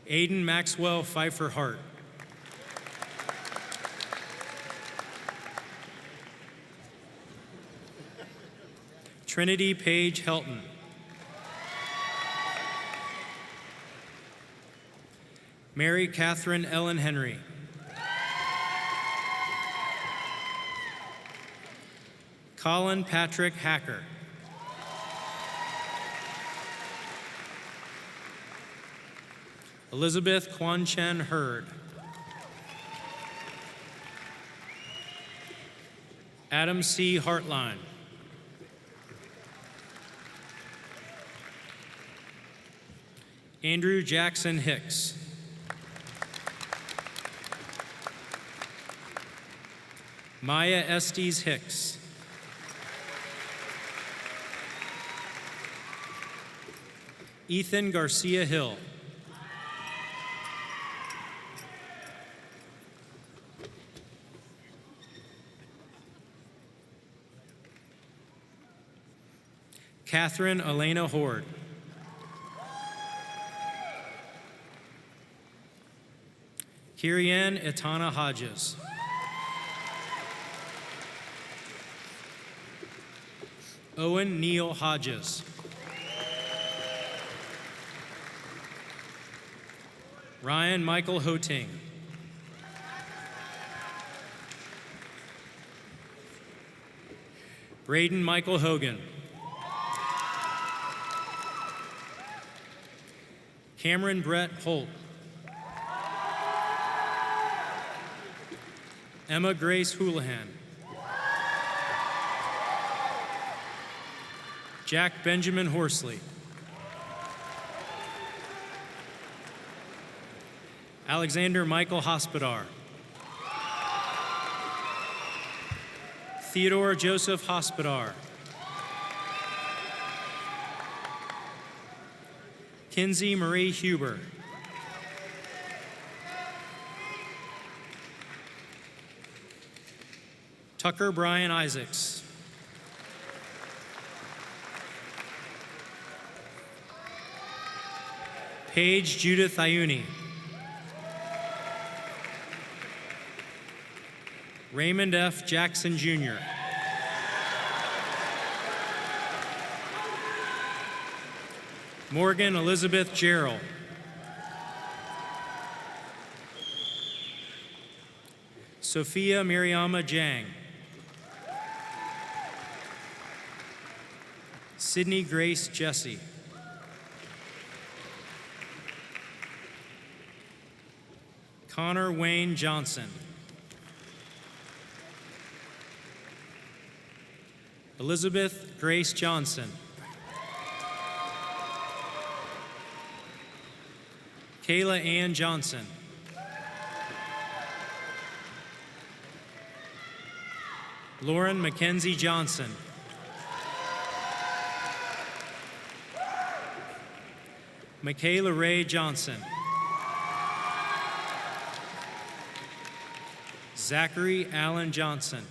Aiden Maxwell Pfeiffer Hart. Trinity Page Helton. Mary Catherine Ellen Henry. Colin Patrick Hacker. Elizabeth Kwan Chen Hurd. Adam C. Hartline. Andrew Jackson Hicks. Maya Estes Hicks. Ethan Garcia Hill. Catherine Elena Horde. Kirian Etana Hodges. Owen Neal Hodges. Ryan Michael Hoting. Braden Michael Hogan. Cameron Brett Holt. Emma Grace Houlihan. Jack Benjamin Horsley. Alexander Michael Hospodar. Theodore Joseph Hospodar. Kinsey Marie Huber. Tucker Brian Isaacs. Paige Judith Iuni. Raymond F. Jackson, Jr. Morgan Elizabeth Gerald. Sophia Miriama Jang. Sydney Grace Jesse. Connor Wayne Johnson. Elizabeth Grace Johnson. Kayla Ann Johnson. Lauren Mackenzie Johnson. Michaela Ray Johnson. Zachary Allen Johnson.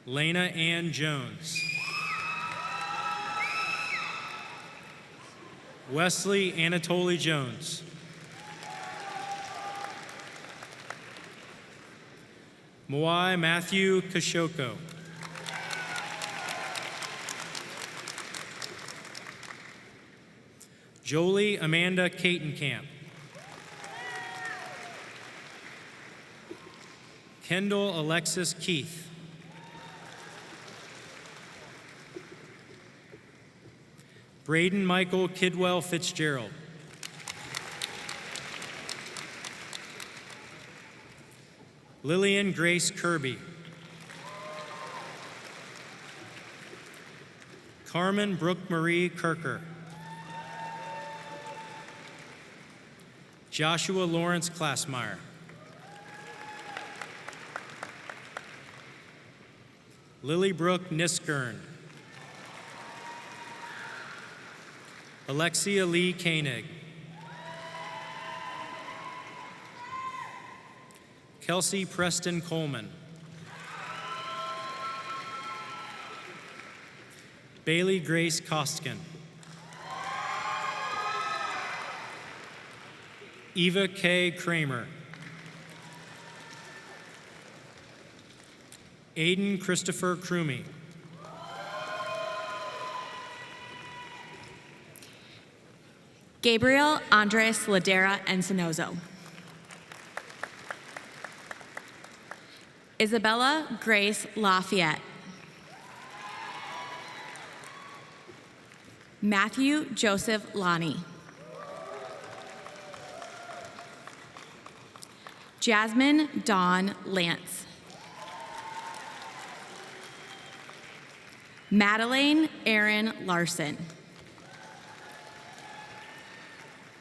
Lena Ann Jones. Wesley Anatoly Jones. Moai Matthew Kashoko. Jolie Amanda Catenkamp. Kendall Alexis Keith. Braden Michael Kidwell Fitzgerald. Lillian Grace Kirby. Carmen Brooke Marie Kirker. Joshua Lawrence Klassmeyer. Lily Brooke Niskern. Alexia Lee Koenig. Kelsey Preston Coleman. Bailey Grace Kostkin. Eva K. Kramer. Aiden Christopher Crumey. Gabriel Andres Ladera Encinozo. Isabella Grace Lafayette. Matthew Joseph Lonnie. Jasmine Dawn Lance. Madeleine Erin Larson.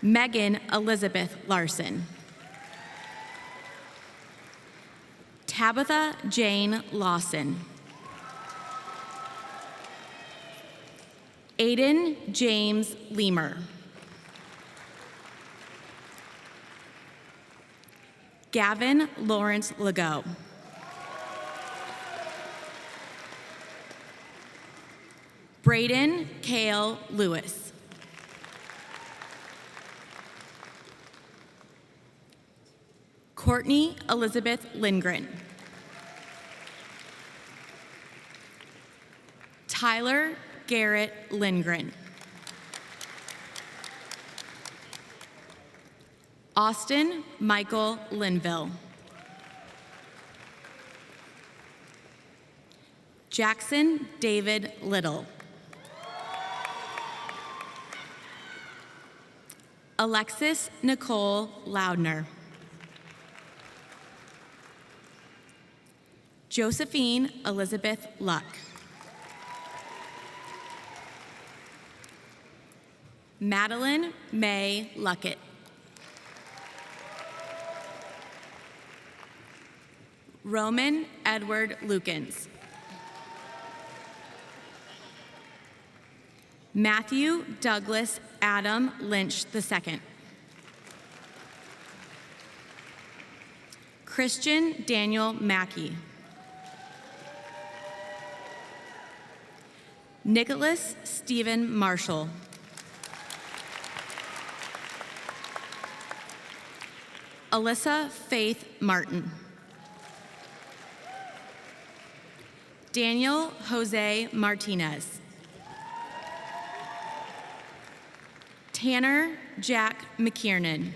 Megan Elizabeth Larson. Tabitha Jane Lawson. Aiden James Leamer. Gavin Lawrence Legault. Braden Kale Lewis. Courtney Elizabeth Lindgren. Tyler Garrett Lindgren. Austin Michael Linville. Jackson David Little. Alexis Nicole Loudner. Josephine Elizabeth Luck. Madeline May Luckett. Roman Edward Lukens. Matthew Douglas Adam Lynch II. Christian Daniel Mackey. Nicholas Stephen Marshall. Alyssa Faith Martin. Daniel Jose Martinez. Tanner Jack McKiernan.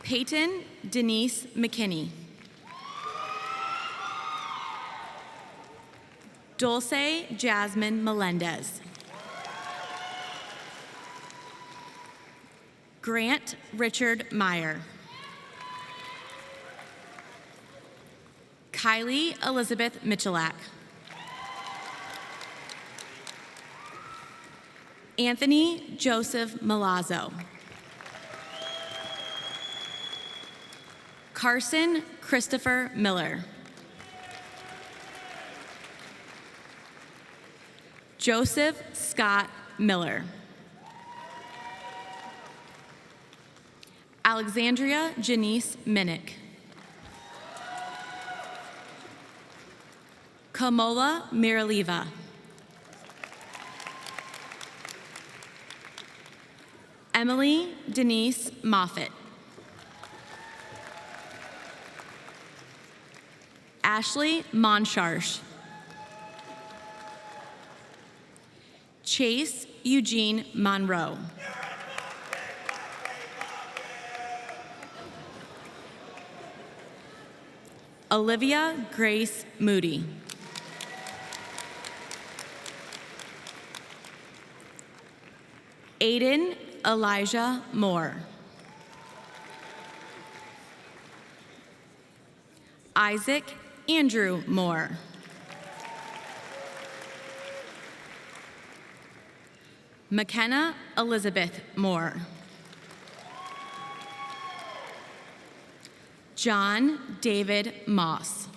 Peyton Denise McKinney. Dulce Jasmine Melendez. Grant Richard Meyer. Kylie Elizabeth Michalak. Anthony Joseph Malazzo. Carson Christopher Miller. Joseph Scott Miller. Alexandria Janice Minnick. Kamola Miraliva. Emily Denise Moffitt. Ashley Monsharsh. Chase Eugene Monroe. Olivia Grace Moody. Aiden Elijah Moore. Isaac Andrew Moore. McKenna Elizabeth Moore. John David Moss.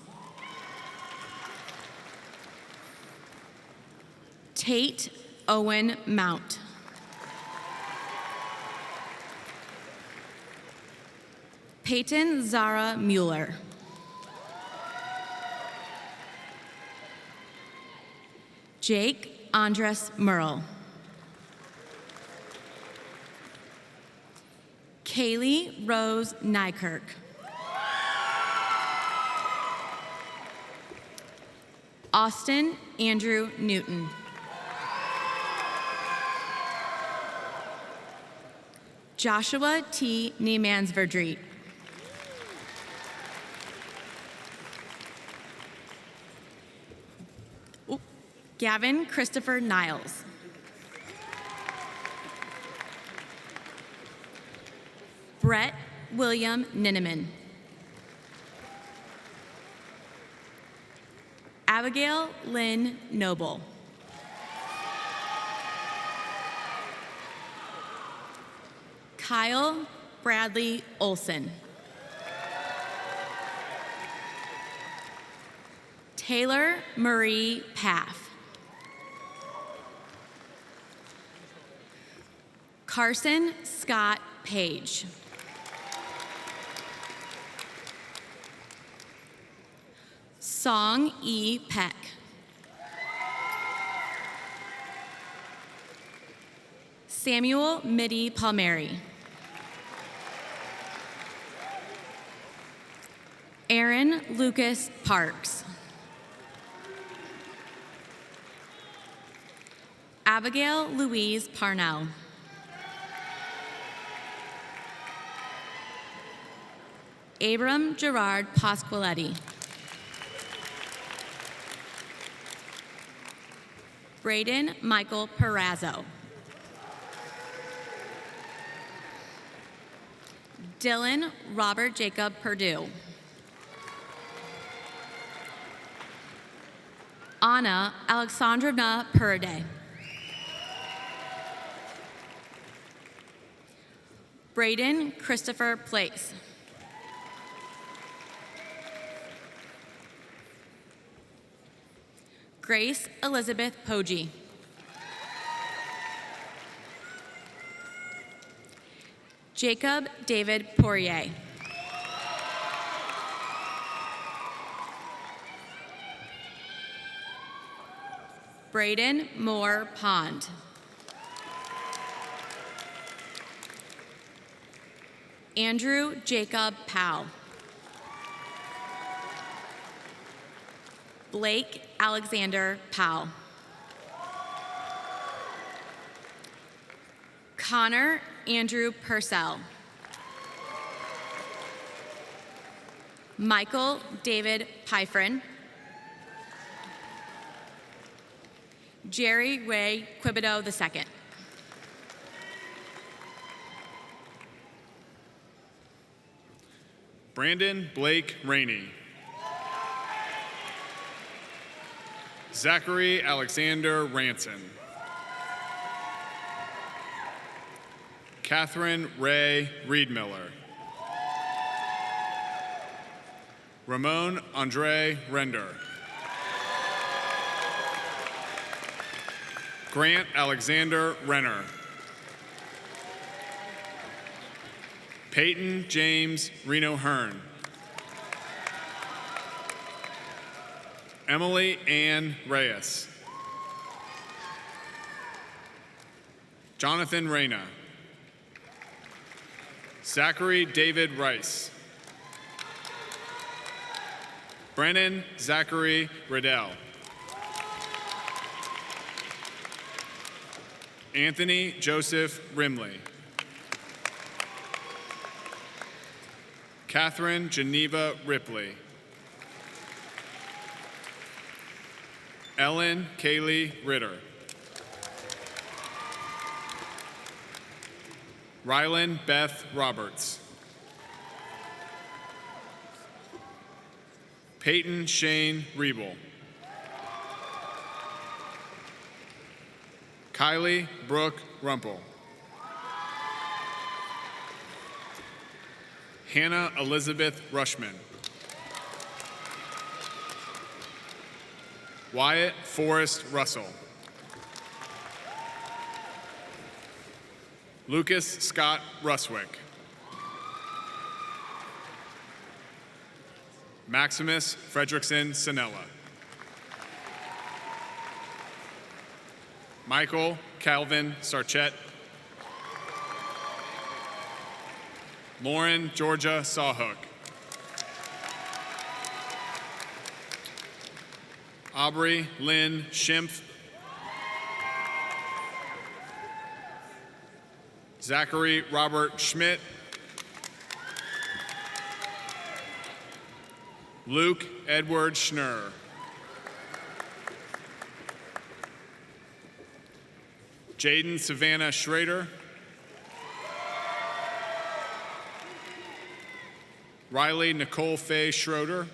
Tate Owen Mount. Peyton Zara Mueller. Jake Andres Merle. Kaylee Rose Nykirk. Austin Andrew Newton. Joshua T. Niemansverdriet. Gavin Christopher Niles. Brett William Ninneman. Abigail Lynn Noble. Kyle Bradley Olson. Taylor Marie Paff. Carson Scott Page. Song E. Peck. Samuel Mitty Palmieri. Aaron Lucas Parks. Abigail Louise Parnell. Abram Gerard Pasqualetti. Braden Michael Perazzo. Dylan Robert Jacob Perdue. Anna Alexandrovna Purday. Braden Christopher Place. Grace Elizabeth Poggi. Jacob David Poirier. Braden Moore Pond. Andrew Jacob Powell. Blake Alexander Powell. Connor Andrew Purcell. Michael David Pyfrin. Jerry Ray Quibido II. Brandon Blake Rainey. Zachary Alexander Ranson. Catherine Ray Reedmiller. Ramon Andre Render. Grant Alexander Renner. Peyton James Reno Hearn. Emily Ann Reyes. Jonathan Reyna. Zachary David Rice. Brennan Zachary Riddell. Anthony Joseph Rimley. Catherine Geneva Ripley. Ellen Kaylee Ritter. Rylan Beth Roberts. Peyton Shane Riebel. Kylie Brooke Rumpel. Hannah Elizabeth Rushman. Wyatt Forrest Russell. Lucas Scott Ruswick. Maximus Fredrickson Sinella. Michael Calvin Sarchett. Lauren Georgia Sawhook. Aubrey Lynn Schimpf. Zachary Robert Schmidt. Luke Edward Schnurr. Jaden Savannah Schrader. Riley Nicole Faye Schroeder.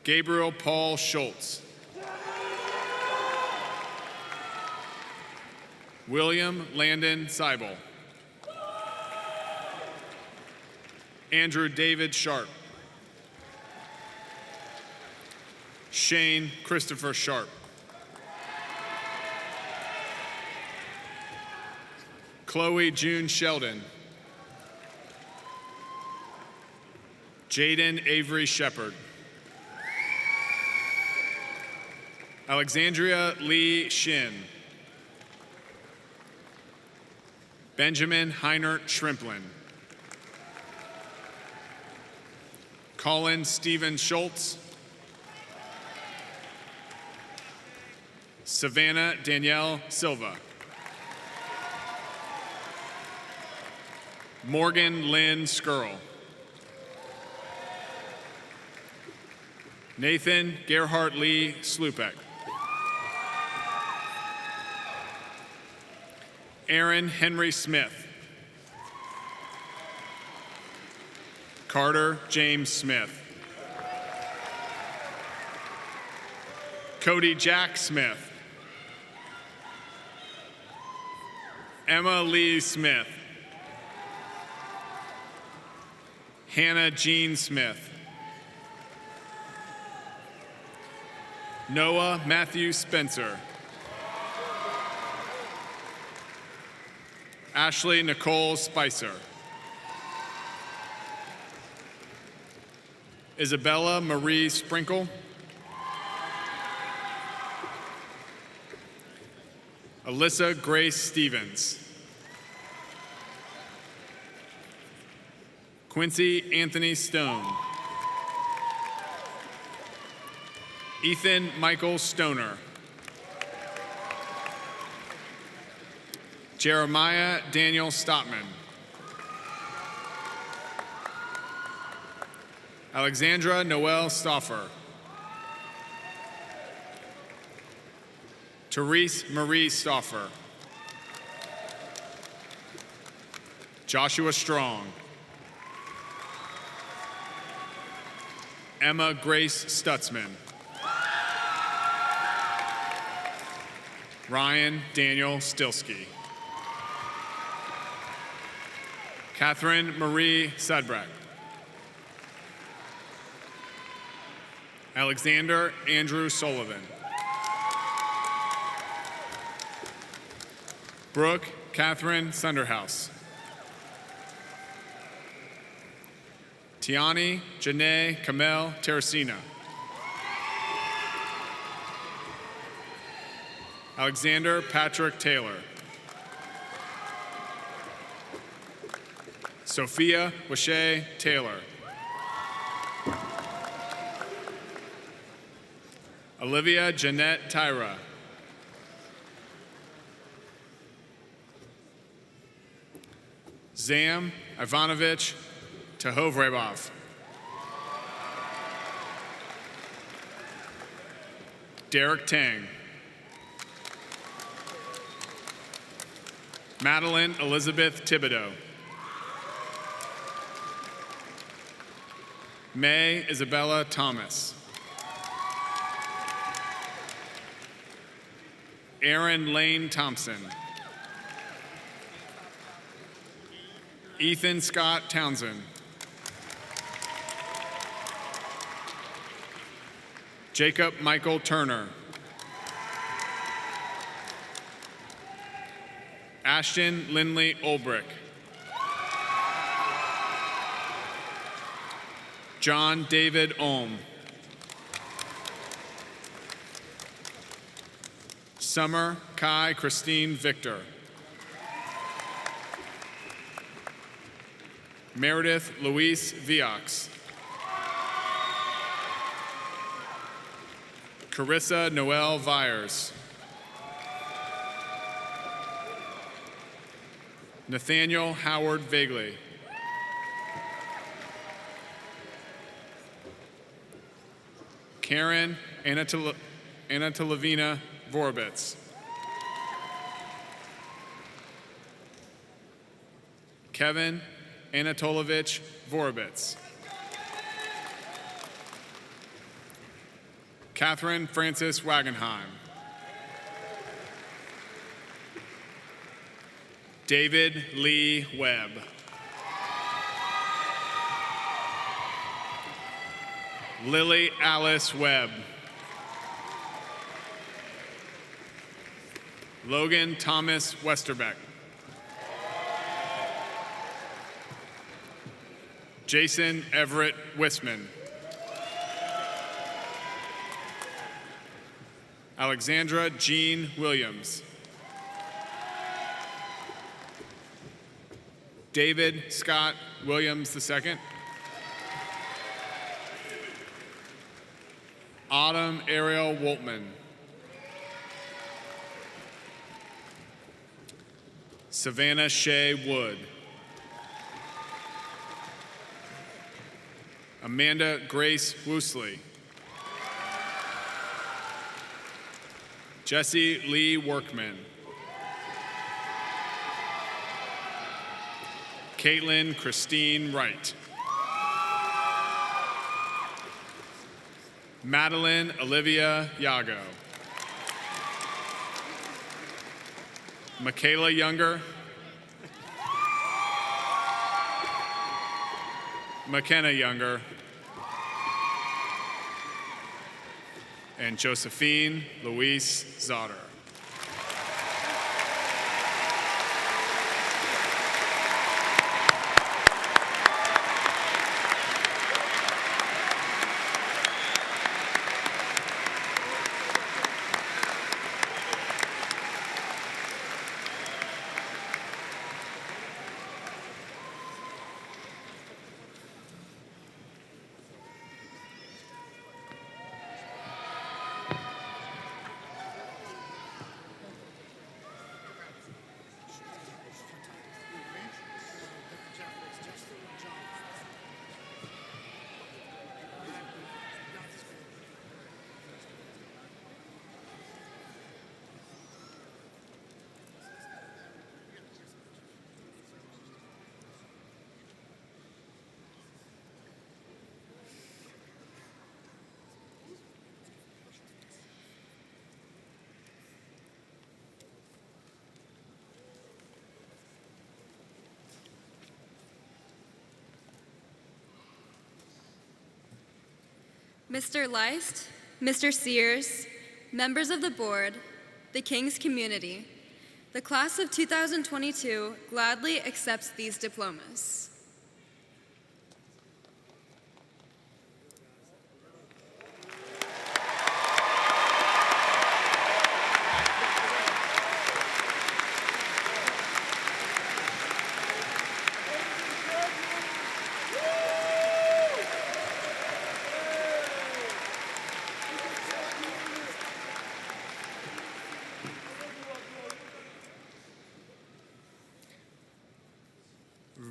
Gabriel Paul Schultz. William Landon Seibel. Andrew David Sharp. Shane Christopher Sharp. Chloe June Sheldon. Jaden Avery Shepard. Alexandria Lee Shin. Benjamin Heinert Shrimplin. Colin Stephen Schultz. Savannah Danielle Silva. Morgan Lynn Skrull. Nathan Gerhardt Lee Slupek. Aaron Henry Smith. Carter James Smith. Cody Jack Smith. Emma Lee Smith. Hannah Jean Smith. Noah Matthew Spencer. Ashley Nicole Spicer. Isabella Marie Sprinkle. Alyssa Grace Stevens. Quincy Anthony Stone. Ethan Michael Stoner. Jeremiah Daniel Stotman. Alexandra Noel Stauffer. Therese Marie Stauffer. Joshua Strong. Emma Grace Stutzman. Ryan Daniel Stilsky. Catherine Marie Sudbrack. Alexander Andrew Sullivan. Brooke Catherine Sunderhouse. Tiani Janae Kamel Teresina. Alexander Patrick Taylor. Sophia Washay Taylor. Olivia Jeanette Tyra. Zam Ivanovich Tahovrebov. Derek Tang. Madeline Elizabeth Thibodeau. May Isabella Thomas. Aaron Lane Thompson. Ethan Scott Townsend. Jacob Michael Turner. Ashton Lindley Olbrick. John David Ohm. Summer Kai Christine Victor. Meredith Louise Viox. Carissa Noel Vyers. Nathaniel Howard Vagley. Karen Anatolovina Vorbitz. Kevin Anatolovich Vorbitz. Catherine Francis Wagenheim. David Lee Webb. Lily Alice Webb. Logan Thomas Westerbeck. Jason Everett Wisman. Alexandra Jean Williams. David Scott Williams II. Autumn Ariel Woltman. Savannah Shea Wood. Amanda Grace Woosley. Jesse Lee Workman. Caitlin Christine Wright. Madeline Olivia Yago. Michaela Younger. McKenna Younger. And Josephine Louise Zotter. Mr. Leist, Mr. Sears, members of the board, the King's community, the class of 2022 gladly accepts these diplomas.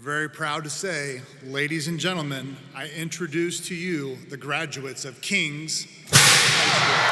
Very proud to say, ladies and gentlemen, I introduce to you the graduates of King's High School.